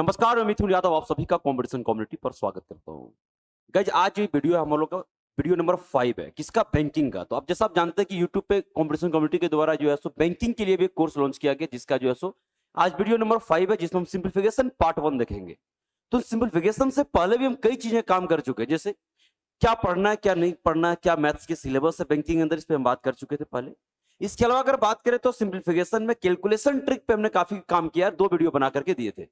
नमस्कार, मैं मिथुन यादव आप सभी का कंपटीशन कम्युनिटी पर स्वागत करता हूँ। गाइज आज ये वीडियो है हम लोग का वीडियो नंबर 5 है किसका बैंकिंग का। तो अब जैसा आप जानते हैं कि यूट्यूब पे कंपटीशन कम्युनिटी के द्वारा जो है सो बैंकिंग के लिए भी एक कोर्स लॉन्च किया गया जिसका जो है सो आज वीडियो नंबर 5 है जिसमें हम सिंप्लीफिकेशन पार्ट 1 देखेंगे। तो सिंप्लीफिकेशन से पहले भी हम कई चीजें काम कर चुके हैं, जैसे क्या पढ़ना है क्या नहीं पढ़ना है, क्या मैथ्स के सिलेबस है बैंकिंग अंदर, इस पे हम बात कर चुके थे पहले। इसके अलावा अगर बात करें तो सिंप्लीफिकेशन में कैलकुलेशन ट्रिक पे हमने काफी काम किया है, 2 वीडियो बना करके दिए थे।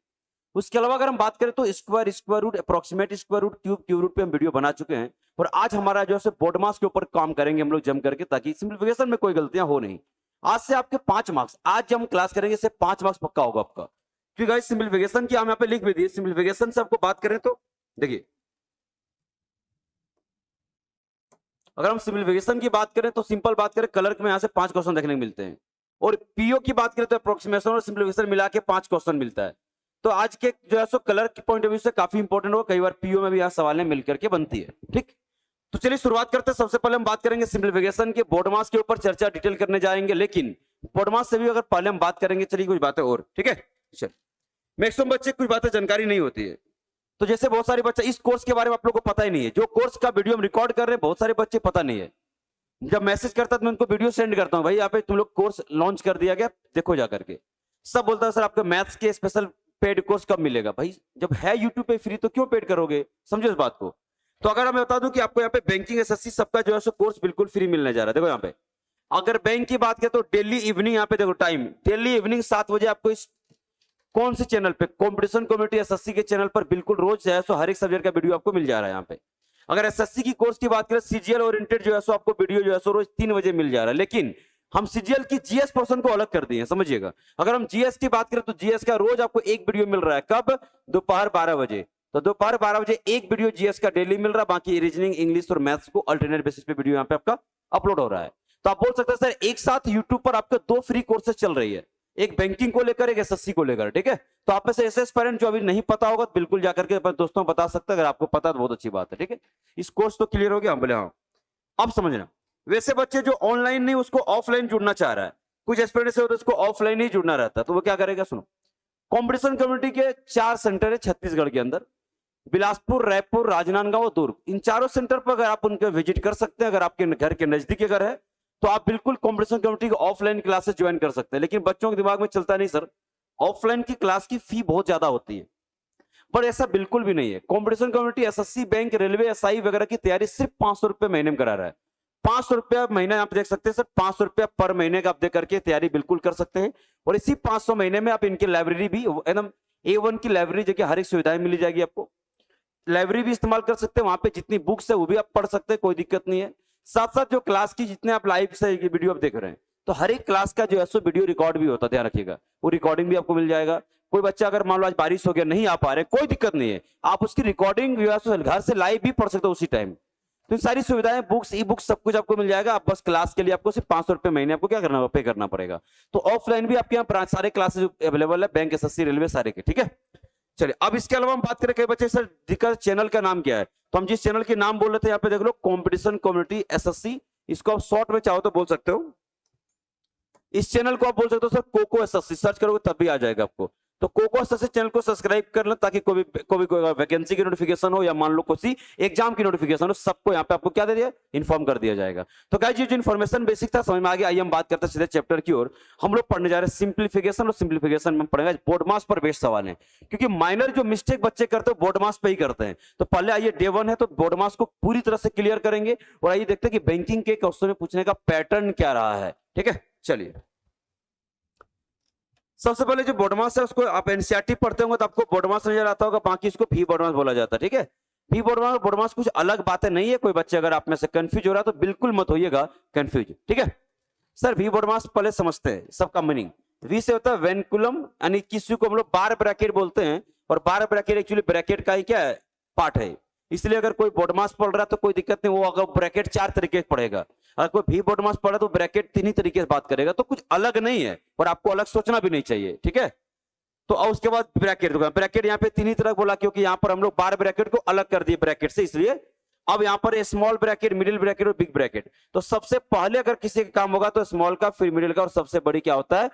उसके अलावा अगर हम बात करें तो square square root approximate square root cube cube root पे हम वीडियो बना चुके हैं। और आज हमारा जो है बोर्ड मास के ऊपर काम करेंगे हम लोग जम करके, ताकि सिंप्लीफिकेशन में कोई गलतियां हो नहीं। आज से आपके 5 मार्क्स आज जब हम क्लास करेंगे इससे 5 मार्क्स पक्का होगा आपका, क्योंकि गाइस सिंप्लीफिकेशन की हम यहाँ पे लिख भी दिए। सिंप्लीफिकेशन से आपको बात करें तो देखिए, अगर हम सिंप्लीफिकेशन की बात करें तो सिंपल बात करें कलर में यहाँ से 5 क्वेश्चन देखने को मिलते हैं, और पीओ की बात करें तो अप्रोक्सीमेशन और सिंप्लीफिकेशन मिला के 5 क्वेश्चन मिलता है। तो आज के जो है सो कलर के पॉइंट ऑफ व्यू से काफी इंपॉर्टेंट होगा, कई बार पीओ में भी यहाँ सवालें मिलकर के बनती है। ठीक, तो चलिए शुरुआत करते हैं। सबसे पहले हम बात करेंगे सिंप्लीफिकेशन के बोर्ड मास के ऊपर चर्चा डिटेल करने जाएंगे, लेकिन बोर्ड मास से भी अगर पहले हम बात करेंगे, चलिए कुछ बातें और, ठीक है। चल, मैक्सिमम बच्चे कुछ बातें जानकारी नहीं होती है, तो जैसे बहुत सारे बच्चे इस कोर्स के बारे में आप लोगों को पता ही नहीं है, जो कोर्स का वीडियो हम रिकॉर्ड कर रहे हैं बहुत सारे बच्चे पता नहीं है। जब मैसेज करता तो मैं उनको वीडियो सेंड करता हूं, भाई यहाँ पे तुम लोग कोर्स लॉन्च कर दिया गया, देखो जा करके। सब बोलता है सर आपका मैथ्स के स्पेशल पेड कोर्स कब मिलेगा। भाई जब है यूट्यूब पे फ्री तो क्यों पेड करोगे, समझो इस बात को। तो अगर मैं बता दूं कि आपको यहाँ पे बैंकिंग एसएससी सबका जो है सो कोर्स बिल्कुल फ्री मिलने जा रहा है। देखो यहाँ पे अगर बैंक की बात करें तो डेली इवनिंग, यहाँ पे देखो टाइम डेली इवनिंग 7 बजे आपको इस कौन से चैनल पे, कंपटीशन कम्युनिटी एसएससी के चैनल पर बिल्कुल रोज जो है सो हर एक सब्जेक्ट का वीडियो आपको मिल जा रहा है यहाँ पे। अगर एसएससी की कोर्स की बात करें सीजीएल ओरिएंटेड जो है सो आपको वीडियो जो है सो रोज 3 बजे मिल जा रहा है, लेकिन हम सीजीएल की जीएस पोर्शन को अलग कर दिए हैं, समझिएगा। अगर हम जीएस की बात करें तो जीएस का रोज आपको एक वीडियो मिल रहा है, कब, दोपहर 12 बजे। तो दोपहर 12 बजे एक वीडियो जीएस का डेली मिल रहा है, बाकी रीजनिंग इंग्लिश और मैथ्स को अल्टरनेट बेसिस पे वीडियो यहाँ पे आपका अपलोड हो रहा है। तो आप बोल सकते हैं सर एक साथ यूट्यूब पर आपके 2 फ्री कोर्सेज चल रही है, एक बैंकिंग को लेकर एक एसएससी को लेकर, ठीक है। तो आप में से ऐसे एस्पायरेंट जो अभी नहीं पता होगा तो बिल्कुल जाकर के अपने दोस्तों को बता सकते हैं, अगर आपको पता तो बहुत अच्छी बात है, ठीक है। इस कोर्स तो क्लियर हो गया, हम बोले हाँ। अब समझना, वैसे बच्चे जो ऑनलाइन नहीं उसको ऑफलाइन जुड़ना चाह रहा है, कुछ एस्पिरेंट से होता है उसको ऑफलाइन ही जुड़ना रहता है, तो वो क्या करेगा, सुनो। कंपटीशन कम्युनिटी के 4 सेंटर है छत्तीसगढ़ के अंदर, बिलासपुर, रायपुर, राजनांदगांव और दुर्ग। इन चारों सेंटर पर अगर आप उनके विजिट कर सकते हैं, अगर आपके घर के नजदीक अगर है तो आप बिल्कुल कंपटीशन कम्युनिटी की ऑफलाइन क्लासेस ज्वाइन कर सकते हैं। लेकिन बच्चों के दिमाग में चलता नहीं सर ऑफलाइन की क्लास की फी बहुत ज्यादा होती है, पर ऐसा बिल्कुल भी नहीं है। Competition community SSC, bank, railway, SI वगैरह की तैयारी सिर्फ 500 रुपए महीने में करा रहा है। 500 रुपया महीना आप देख सकते हैं सर, 500 रुपया पर महीने का आप दे करके तैयारी बिल्कुल कर सकते हैं। और इसी 500 महीने में आप इनकी लाइब्रेरी भी एकदम A1 की लाइब्रेरी जगह हर एक सुविधाएं मिली जाएगी आपको। लाइब्रेरी भी इस्तेमाल कर सकते हैं, वहां पे जितनी बुक्स है वो भी आप पढ़ सकते हैं, कोई दिक्कत नहीं है। साथ साथ जो क्लास की जितने आप लाइव से वीडियो आप देख रहे हैं, तो हर एक क्लास का जो है सो वीडियो रिकॉर्ड भी होता है, ध्यान रखिएगा। वो रिकॉर्डिंग भी आपको मिल जाएगा। कोई बच्चा अगर मान लो आज बारिश हो गया नहीं आ पा रहे, कोई दिक्कत नहीं है, आप उसकी रिकॉर्डिंग जो है सो घर से लाइव भी पढ़ सकते हो उसी टाइम। तो सारी सुविधाएं, बुक्स, ई बुक्स सब कुछ आपको मिल जाएगा। आप बस क्लास के लिए आपको सिर्फ 500 रुपए महीने आपको क्या करना, पे करना पड़ेगा। तो ऑफलाइन भी आपके यहाँ सारे क्लासेस अवेलेबल है, बैंक, एसएससी, रेलवे सारे के, ठीक है। चलिए अब इसके अलावा हम बात करें, कई बच्चे सर दिक्कत चैनल का नाम क्या है, तो हम जिस चैनल के नाम बोल रहे थे यहाँ पे देख लो, कंपटीशन कम्युनिटी एसएससी। इसको आप शॉर्ट में चाहो तो बोल सकते हो, इस चैनल को आप बोल सकते हो सर कोको एसएससी, सर्च करोगे तब भी आ जाएगा आपको। तो कोको एसएससी चैनल को सब्सक्राइब कर लो, ताकि कोई वैकेंसी की नोटिफिकेशन हो या मान लो किसी एग्जाम की नोटिफिकेशन हो, सबको यहाँ पे आपको क्या दे दिया, इन्फॉर्म कर दिया जाएगा। तो गाइस ये जो इन्फॉर्मेशन बेसिक था समझ में आ गया। आइए हम बात करते हैं सीधे चैप्टर की ओर। हम लोग पढ़ने जा रहे हैं सिंप्लीफिकेशन, और सिंप्लीफिकेशन में पढ़ेंगे बोर्ड मास पर बेस्ड सवाल है, क्योंकि माइनर जो मिस्टेक बच्चे करते हैं बोर्ड मास पे ही करते हैं। तो पहले आइए डे 1 है तो बोर्ड मास को पूरी तरह से क्लियर करेंगे, और आइए देखते हैं कि बैंकिंग के क्वेश्चन में पूछने का पैटर्न क्या रहा है, ठीक है। चलिए सबसे पहले जो बोर्डमास है उसको आप एनसीईआरटी पढ़ते होंगे तो आपको बोर्डमास नजर आता होगा, बाकी इसको भी बोर्डमास बोला जाता है, ठीक है। भी बोर्डमास, बोर्डमास कुछ अलग बातें नहीं है। कोई बच्चे अगर आप में से कंफ्यूज हो रहा है तो बिल्कुल मत होइएगा कंफ्यूज, ठीक है। सर भी बोर्डमास पहले समझते हैं सबका मीनिंग। वी से होता है वेनकुलम, यानी किसी को हम लोग बार ब्रैकेट बोलते हैं, और बार ब्रैकेट एक्चुअली ब्रैकेट का ही क्या है, पार्ट है। इसलिए अगर कोई बोर्डमास पढ़ रहा है तो कोई दिक्कत नहीं, वो अगर ब्रैकेट 4 तरीके से पढ़ेगा। अगर कोई भी बोर्डमास पढ़ा तो ब्रैकेट 3 ही तरीके से बात करेगा, तो कुछ अलग नहीं है और आपको अलग सोचना भी नहीं चाहिए, ठीक है। तो और उसके बाद ब्रैकेट, ब्रैकेट यहाँ पे 3 ही तरह बोला, क्योंकि यहाँ पर हम लोग बार ब्रैकेट को अलग कर दिए ब्रैकेट से, इसलिए अब यहाँ पर स्मॉल ब्रैकेट, मिडिल ब्रैकेट और बिग ब्रैकेट। तो सबसे पहले अगर किसी का काम होगा तो स्मॉल का, फिर मिडिल का, और सबसे बड़ी क्या होता है,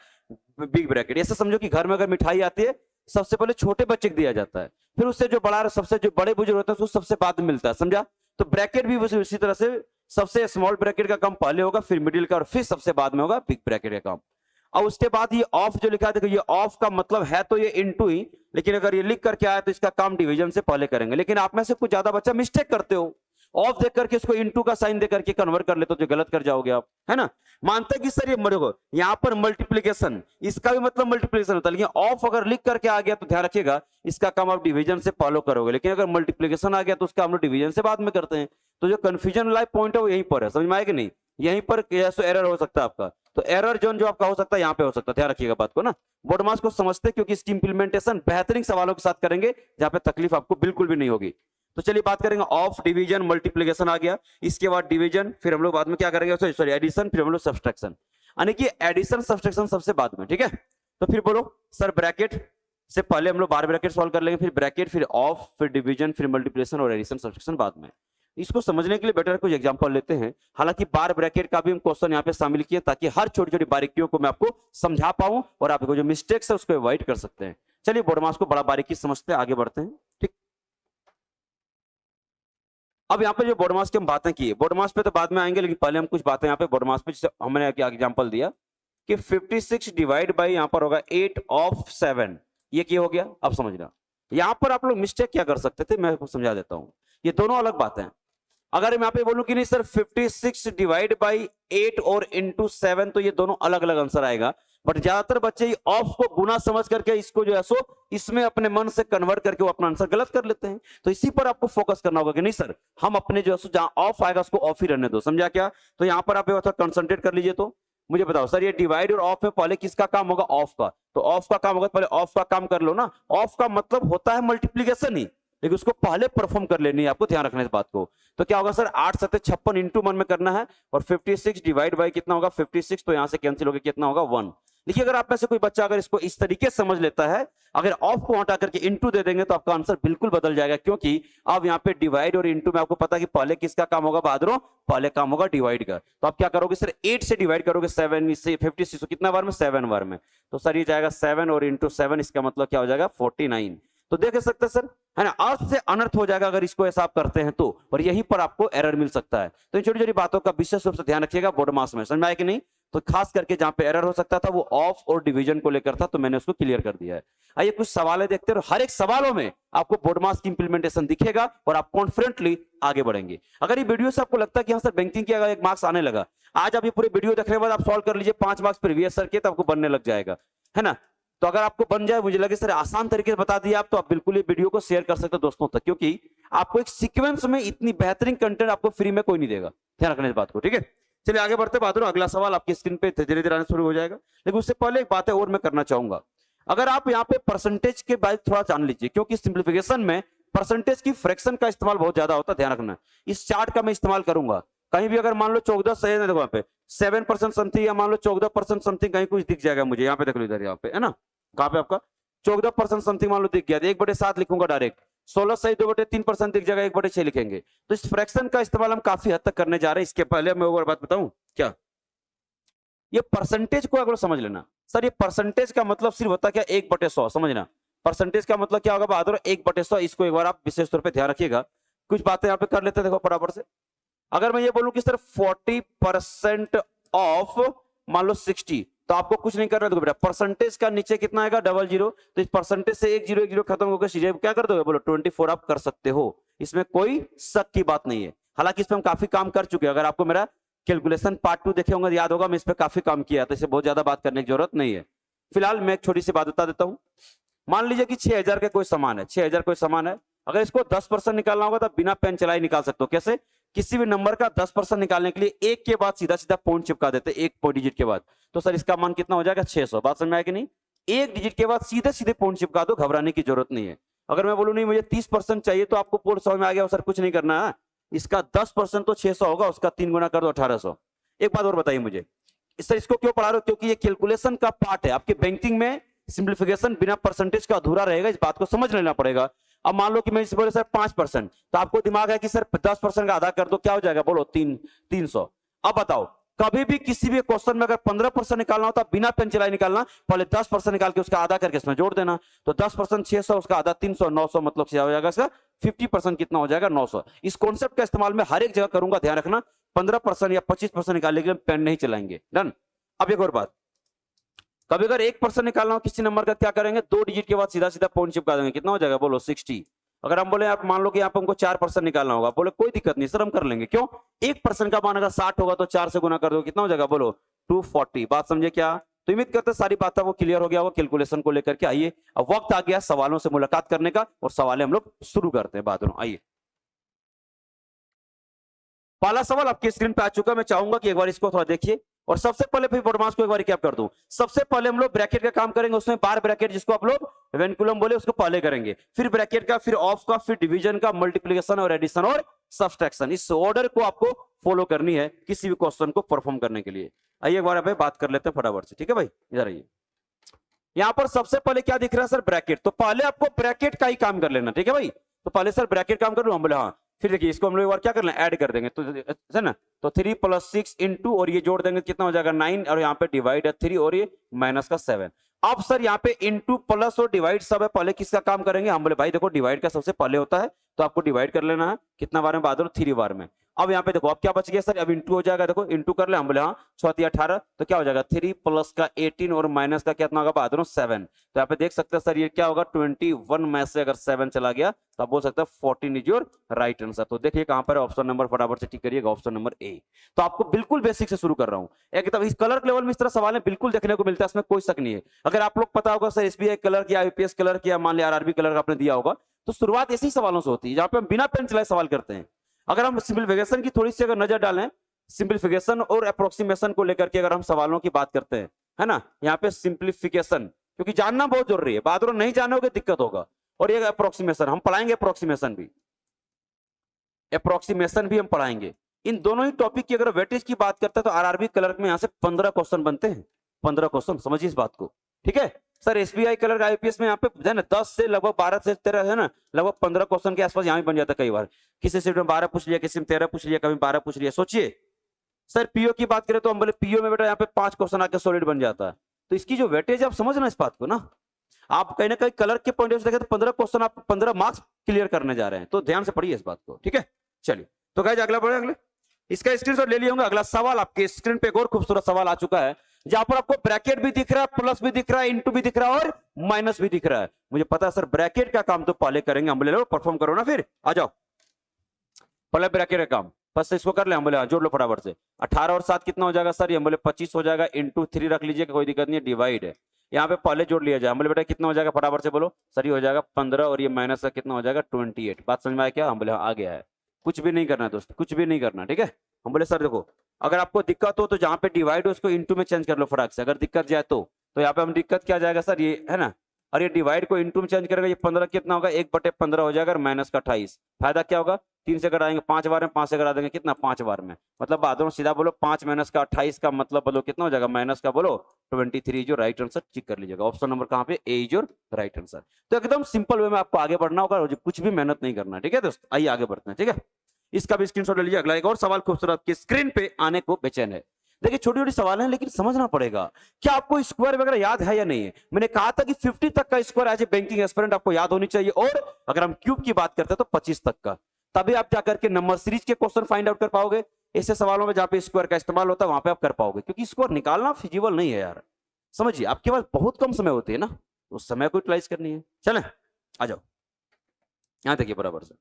बिग ब्रैकेट। ऐसे समझो कि घर में अगर मिठाई आती है सबसे पहले छोटे बच्चे को दिया जाता है, फिर उससे जो बड़ा सबसे जो बड़े बुजुर्ग होते हैं उसको सबसे बाद में मिलता है, समझा। तो ब्रैकेट भी उसी तरह से सबसे स्मॉल ब्रैकेट का काम पहले होगा, फिर मिडिल का, और फिर सबसे बाद में होगा बिग ब्रैकेट का काम। और उसके बाद ये ऑफ जो लिखा है, देखो ये ऑफ का मतलब है तो ये इनटू ही, लेकिन अगर ये लिख करके आया तो इसका काम डिवीजन से पहले करेंगे। लेकिन आप में से कुछ ज्यादा बच्चा मिस्टेक करते हो, ऑफ देख करके इसको इनटू का साइन दे करके कन्वर्ट कर लेते हो, जो गलत कर जाओगे आप, है ना। मानते कि सर ये देखो यहाँ पर मल्टीप्लीकेशन, इसका भी मतलब मल्टीप्लीकेशन होता है, लेकिन ऑफ अगर लिख करके आ गया तो ध्यान रखिएगा इसका काम आप डिवीजन से फॉलो करोगे, लेकिन अगर मल्टीप्लीकेशन आ गया तो उसका हम लोग डिवीजन से बाद में करते हैं। तो जो कंफ्यूजन वाला पॉइंट है वो यहीं पर है, समझ में आएगा नहीं, यहीं पर एरर हो सकता है आपका। तो एरर जोन जो आपका हो सकता है यहाँ पे हो सकता है, ध्यान रखिएगा बात को ना। बोडमास को समझते क्योंकि इसकी इंप्लीमेंटेशन बेहतरीन सवालों के साथ करेंगे जहां पे तकलीफ आपको बिल्कुल भी नहीं होगी। तो चलिए बात करेंगे ऑफ, डिवीजन, मल्टीप्लीकेशन आ गया, इसके बाद डिवीजन, फिर हम लोग बाद में क्या करेंगे, सॉरी एडिशन, फिर हम लोग सब्सट्रैक्शन, यानी कि एडिशन सब्सट्रैक्शन सबसे बाद में, ठीक है। तो फिर बोलो सर ब्रैकेट से पहले हम लोग बार ब्रैकेट सॉल्व कर लेंगे, फिर ब्रैकेट, फिर ऑफ, फिर डिवीजन, फिर मल्टीप्लिकेशन और एडिशन सब्सट्रैक्शन बाद में। इसको समझने के लिए बेटर कुछ एग्जांपल लेते हैं। हालांकि बार ब्रैकेट का भी हम क्वेश्चन यहाँ पे शामिल किए ताकि हर छोटी छोटी बारीकियों को मैं आपको समझा पाऊं और आपको जो मिस्टेक्स है उसको अवॉइड कर सकते हैं। चलिए बोडमास को बड़ा बारीकी समझते हैं, आगे बढ़ते हैं, ठीक। अब यहाँ पे जो बोडमास की हम बातें की, बोडमास पे तो बाद में आएंगे, लेकिन पहले हम कुछ बातें यहाँ पे बोडमास पे, जैसे हमने एग्जांपल दिया कि 56 डिवाइड बाई यहाँ पर होगा 8 ऑफ 7, ये क्या हो गया, अब समझना। यहाँ पर आप लोग मिस्टेक क्या कर सकते थे मैं आपको समझा देता हूँ, ये दोनों अलग बातें हैं। अगर मैं यहाँ पे बोलूं कि नहीं सर 56 डिवाइड बाई 8 और इंटू 7, तो ये दोनों अलग अलग आंसर आएगा। बट ज्यादातर बच्चे ऑफ को गुना समझ करके इसको जो है सो इसमें अपने मन से कन्वर्ट करके वो अपना आंसर गलत कर लेते हैं। तो इसी पर आपको फोकस करना होगा कि नहीं सर हम अपने जो है सो जहां ऑफ आएगा उसको ऑफ ही रहने दो, समझा क्या। तो यहाँ पर आप कंसंट्रेट कर लीजिए। तो मुझे बताओ सर ये डिवाइड और ऑफ में पहले किसका काम होगा, ऑफ का। तो ऑफ का काम होगा, पहले ऑफ का काम कर लो ना। ऑफ का मतलब होता है मल्टीप्लीकेशन ही, लेकिन उसको पहले परफॉर्म कर लेनी है, आपको ध्यान रखना इस बात को। तो क्या होगा सर 8 7 56 इंटू 1 में करना है, और 56 डिवाइड बाई कितना होगा 56, तो यहां से कैंसिल होकर कितना होगा 1। देखिए अगर आप में से कोई बच्चा अगर इसको इस तरीके से समझ लेता है, अगर ऑफ को हटा करके इंटू दे देंगे तो आपका आंसर बिल्कुल बदल जाएगा, क्योंकि अब यहाँ पे डिवाइड और इंटू में आपको पता है कि पहले किसका काम होगा बहादुरों, पहले काम होगा डिवाइड का। तो आप क्या करोगे सर 8 से डिवाइड करोगे 7 से 56, तो कितना बार में 7 बार में, तो सर ये जाएगा 7 और इंटू 7, इसका मतलब क्या हो जाएगा 49। तो देख सकते सर है ना, अर्थ से अनर्थ हो जाएगा अगर इसको ऐसा आप करते हैं तो, और यहीं पर आपको एरर मिल सकता है। तो इन छोटी छोटी बातों का विशेष रूप से ध्यान रखिएगा बोडमास में, समझ में आया कि नहीं। तो खास करके जहां पे एरर हो सकता था वो ऑफ और डिवीजन को लेकर था, तो मैंने उसको क्लियर कर दिया है। आइए कुछ सवाल देखते हैं, हर एक सवालों में आपको बोडमास की इंप्लीमेंटेशन दिखेगा और आप कॉन्फिडेंटली आगे बढ़ेंगे। अगर ये वीडियो से आपको लगता है कि हाँ सर बैंकिंग की अगर 1 मार्क्स आने लगा, आज आप ये पूरे वीडियो देखने के बाद आप सॉल्व कर लीजिए 5 मार्क्स प्रीवियस सर के, तो आपको बनने लग जाएगा, है ना। तो अगर आपको बन जाए, मुझे लगे सर आसान तरीके से बता दिया आप, तो आप बिल्कुल ये वीडियो को शेयर कर सकते हो दोस्तों तक, क्योंकि आपको एक सीक्वेंस में इतनी बेहतरीन कंटेंट आपको फ्री में कोई नहीं देगा, ध्यान रखना इस बात को, ठीक है। चलिए आगे बढ़ते बहादुर, अगला सवाल आपकी स्क्रीन पे धीरे धीरे आना शुरू हो जाएगा, लेकिन उससे पहले एक बात है और मैं करना चाहूंगा। अगर आप यहाँ पे परसेंटेज के बारे थोड़ा जान लीजिए, क्योंकि सिंप्लीफिकेशन में परसेंटेज की फ्रैक्शन का इस्तेमाल बहुत ज्यादा होता है, ध्यान रखना। इस चार्ट का मैं इस्तेमाल करूंगा, कहीं भी अगर मान लो 14 सही है, देखो यहाँ पे 7% समथिंग, या मान लो 14% समथिंग कहीं कुछ दिख जाएगा मुझे, यहाँ पे देख लो इधर, यहाँ पे है ना, कहाँ पे आपका 14% समथिंग मान लो दिख गया, 1/7 लिखूंगा डायरेक्ट, 16 सही 2/3% दिख जाएगा, 1/6 लिखेंगे। तो इस फ्रैक्शन का इस्तेमाल हम काफी हद तक करने जा रहे हैं। इसके पहले मैं और बात बताऊं क्या, ये परसेंटेज को अगर समझ लेना सर, ये परसेंटेज का मतलब सिर्फ होता क्या 1/100, समझना। परसेंटेज का मतलब क्या होगा बहादुर 1/100, इसको एक बार आप विशेष तौर पे ध्यान रखिएगा। कुछ बातें यहाँ पे कर लेते हैं, देखो बराबर से। अगर मैं ये बोलूं कि सर 40% ऑफ मान लो 60, तो आपको कुछ नहीं करना, देखो बेटा परसेंटेज का नीचे कितना आएगा 00, तो इस परसेंटेज से 1 0 खत्म होकर सीधे क्या कर दोगे, बोलो 24 आप कर सकते हो, इसमें कोई शक की बात नहीं है। हालांकि इसमें हम काफी काम कर चुके हैं, अगर आपको मेरा कैलकुलेशन पार्ट 2 देखे होंगे याद होगा, मैं इस पर काफी काम किया, तो इसे बहुत ज्यादा बात करने की जरूरत नहीं है। फिलहाल मैं एक छोटी सी बात बता देता हूं। मान लीजिए कि 6000 का कोई सामान है, 6000 कोई सामान है, अगर इसको 10% निकालना होगा तो बिना पेन चलाए निकाल सकते हो। कैसे, किसी भी नंबर का 10% निकालने के लिए एक के बाद सीधा सीधा पॉइंट चिपका देते, एक डिजिट के बाद, तो सर इसका मान कितना हो जाएगा 600। बात समझ में आया कि नहीं, एक डिजिट के बाद सीधे सीधे पॉइंट चिपका दो, घबराने की जरूरत नहीं है। अगर मैं बोलूं नहीं मुझे 30% चाहिए, तो आपको पूर्ण समझ में आ गया सर कुछ नहीं करना है, इसका 10% तो 600 होगा, उसका 3 गुना कर दो 1800। एक बात और बताइए मुझे, सर इसको क्यों पढ़ा रहे हो, क्योंकि ये कैलकुलेशन का पार्ट है आपके बैंकिंग में। सिंप्लीफिकेशन बिना परसेंटेज का अधूरा रहेगा, इस बात को समझ लेना पड़ेगा। अब मान लो कि मैं इस बोले सर 5%, तो आपको दिमाग है कि सर 10% का आधा कर दो, क्या हो जाएगा बोलो 300। अब बताओ कभी भी किसी भी क्वेश्चन में अगर 15% निकालना होता बिना पेन चलाए निकालना, पहले 10% निकाल के उसका आधा करके इसमें जोड़ देना। तो 10% 600, उसका आधा 300, 900 मतलब क्या हो जाएगा इसका 50% कितना हो जाएगा 900। इस कॉन्सेप्ट का इस्तेमाल मैं हर एक जगह करूंगा, ध्यान रखना। 15% या 25% निकालने के लिए पेन नहीं चलाएंगे। डन। अब एक और बात, कभी अगर 1% निकालना हो किसी नंबर का, क्या करेंगे 2 डिजिट के बाद सीधा सीधा पॉइंट चिपका देंगे। कितना हो जाएगा बोलो 60। अगर हम बोले आप मान लो कि यहाँ पे हमको 4% निकालना होगा, बोले कोई दिक्कत नहीं सर हम कर लेंगे। क्यों? 1% का मान अगर 60 होगा तो 4 से गुना कर दो, कितना हो जाएगा बोलो 240। बात समझे क्या? तो उम्मीद करते हैं सारी बातें वो क्लियर हो गया होगा कैलकुलेशन को लेकर के। आइए अब वक्त आ गया सवालों से मुलाकात करने का, और सवाल हम लोग शुरू करते हैं बात। आइए पहला सवाल आपके स्क्रीन पे आ चुका है। मैं चाहूंगा कि एक बार इसको थोड़ा देखिए, और सबसे पहले फिर बॉडमास को एक बार कैप कर दूं। सबसे पहले हम लोग ब्रैकेट का काम करेंगे, उसमें बार ब्रैकेट जिसको आप लोग वेनकुलम बोले उसको पहले करेंगे, फिर ब्रैकेट का, फिर ऑफ का, फिर डिवीजन का, मल्टीप्लिकेशन और एडिशन और सब्सट्रैक्शन। इस ऑर्डर को आपको फॉलो करनी है किसी भी क्वेश्चन को परफॉर्म करने के लिए। आइए एक बार आप बात कर लेते हैं फटाफट से, ठीक है भाई? इधर आइए। यहां पर सबसे पहले क्या दिख रहा है सर? ब्रैकेट। तो पहले आपको ब्रैकेट का ही काम कर लेना, ठीक है भाई? तो पहले सर ब्रैकेट काम कर लो, हम बोले हाँ। फिर देखिए इसको हम लोग एक बार क्या कर लें, ऐड कर देंगे, तो है ना। तो 3 + 6 इंटू, और ये जोड़ देंगे कितना हो जाएगा 9, और यहाँ पे डिवाइड है 3 और ये माइनस का 7। अब सर यहाँ पे इंटू प्लस और डिवाइड सब है, पहले किसका काम करेंगे? हम बोले भाई देखो डिवाइड का सबसे पहले होता है, तो आपको डिवाइड कर लेना है। कितना बार में? बाद में 3 बार में। अब यहाँ पे देखो अब क्या बच गया सर? अब इंटू हो जाएगा, देखो इंटू कर ले, हम बोले हाँ 6 × 18, तो क्या हो जाएगा 3 प्लस का 18 और माइनस का कितना होगा बाद में 7। तो यहाँ पे देख सकते हैं सर ये क्या होगा 21 में से अगर 7 चला गया तो आप बोल सकते हैं 14 इज योर राइट आंसर। तो देखिए कहां पर ऑप्शन नंबर, फटाफट से टिक करिएगा, ऑप्शन नंबर ए। तो आपको बिल्कुल बेसिक से शुरू कर रहा हूं एकदम। इस कलर लेवल में इस तरह सवाल है बिल्कुल देखने को मिलता है, इसमें कोई शक नहीं है। अगर आप लोग पता होगा सर एसबीआई कलर किया, यूपीएस कलर किया, मान लिया आरआरबी कलर आपने दिया होगा, तो शुरुआत ऐसे ही सवालों से होती है जहां पे हम बिना पेन चलाए सवाल करते हैं। अगर हम सिंपलीफिकेशन की थोड़ी सी अगर नजर डालें, सिंपलीफिकेशन और अप्रोक्सीमेशन को लेकर के अगर हम सवालों की बात करते हैं, है ना, यहाँ पे सिंपलीफिकेशन क्योंकि जानना बहुत जरूरी है, बाद में नहीं जानोगे दिक्कत होगा। और ये अप्रोक्सीमेशन हम पढ़ाएंगे, अप्रोक्सीमेशन भी हम पढ़ाएंगे। इन दोनों ही टॉपिक की अगर वेटेज की बात करते हैं तो आरआरबी कलर में यहाँ से 15 क्वेश्चन बनते हैं। 15 क्वेश्चन, समझिए इस बात को, ठीक है सर। एसबीआई कलर का आईपीएस में यहाँ पे है ना 10 से लगभग 12 से 13 है ना, लगभग 15 क्वेश्चन के आसपास यहाँ भी बन जाता है कई बार। किसी सेट में 12 पूछ लिया, किसी में 13 पूछ लिया, कभी 12 पूछ लिया। सोचिए सर पीओ की बात करें तो हम बोले पीओ में बेटा यहाँ पे 5 क्वेश्चन आके सॉलिड बन जाता है। तो इसकी जो वेटेज है आप समझना इस बात को ना। आप कहीं ना कहीं कलर के पॉइंट से देखें तो 15 क्वेश्चन आप 15 मार्क्स क्लियर करने जा रहे हैं, तो ध्यान से पढ़िए इस बात को, ठीक है। चलिए तो गाइस अगला बढ़े, अगले इसका स्क्रीनशॉट ले लिया होगा। अगला सवाल आपके स्क्रीन पे एक और खूबसूरत सवाल आ चुका है, जहां पर आपको ब्रैकेट भी दिख रहा है, प्लस भी दिख रहा है, इंटू भी दिख रहा है और माइनस भी दिख रहा है। मुझे पता है सर ब्रैकेट का काम तो पहले करेंगे, हम बोले लो परफॉर्म करो ना, फिर आ जाओ पहले ब्रैकेट का काम। बस इसको कर ले, हम बोले जोड़ लो फटाफट से। 18 और 7 कितना हो जाएगा सर? ये हम बोले 25 हो जाएगा, इंटू 3 रख लीजिए, कोई दिक्कत नहीं है, डिवाइड है। यहाँ पे पहले जोड़ लिया जाए, हम बोले बेटा कितना हो जाएगा फटाफट से बोलो सर? ये हो जाएगा 15 और ये माइनस का कितना हो जाएगा 28। बात समझ में आया क्या? हम बोले आ गया है। कुछ भी नहीं करना दोस्त, कुछ भी नहीं करना, ठीक है। हम बोले सर देखो अगर आपको दिक्कत हो तो जहां पे डिवाइड हो उसको इंटू में चेंज कर लो फटाक से, अगर दिक्कत जाए तो यहाँ पे हम दिक्कत क्या जाएगा सर? ये है ना, और ये डिवाइड को इंटू में चेंज करेगा, ये 15 कितना होगा 1/15 हो जाएगा, माइनस का 28। फायदा क्या होगा? 3 से कराएंगे 5 बार में, 5 से करा देंगे कितना 5 बार में, मतलब बादों सीधा बोलो 5 माइनस का 28 का मतलब बोलो कितना हो जाएगा? माइनस का बोलो 23 जो राइट आंसर चेक कर लीजिएगा। ऑप्शन नंबर कहाँ पे? ए इज योर राइट आंसर। तो एकदम सिंपल वे में आपको आगे बढ़ना होगा और कुछ भी मेहनत नहीं करना, ठीक है दोस्त। आइए आगे बढ़ते हैं, ठीक है। इसका भी स्क्रीनशॉट ले लीजिए। अगला एक और सवाल खूबसूरत के स्क्रीन पे आने को बेचैन है। देखिए छोटी छोटी सवाल है लेकिन समझना पड़ेगा। क्या आपको स्क्वायर वगैरह याद है या नहीं है? मैंने कहा था कि 50 तक का square as a banking aspirant आपको याद होनी चाहिए, और अगर हम क्यूब की बात करते हैं तो 25 तक का, तभी आप जाकर के नंबर सीरीज के क्वेश्चन फाइंड आउट कर पाओगे। ऐसे सवालों में जहां पे स्क्वायर का इस्तेमाल होता है वहां पे आप कर पाओगे, क्योंकि स्क्वायर निकालना फिजिबल नहीं है यार, समझिए। आपके पास बहुत कम समय होती है ना, उस समय को यूटिलाइज करनी है। चले आ जाओ, यहां देखिए बराबर से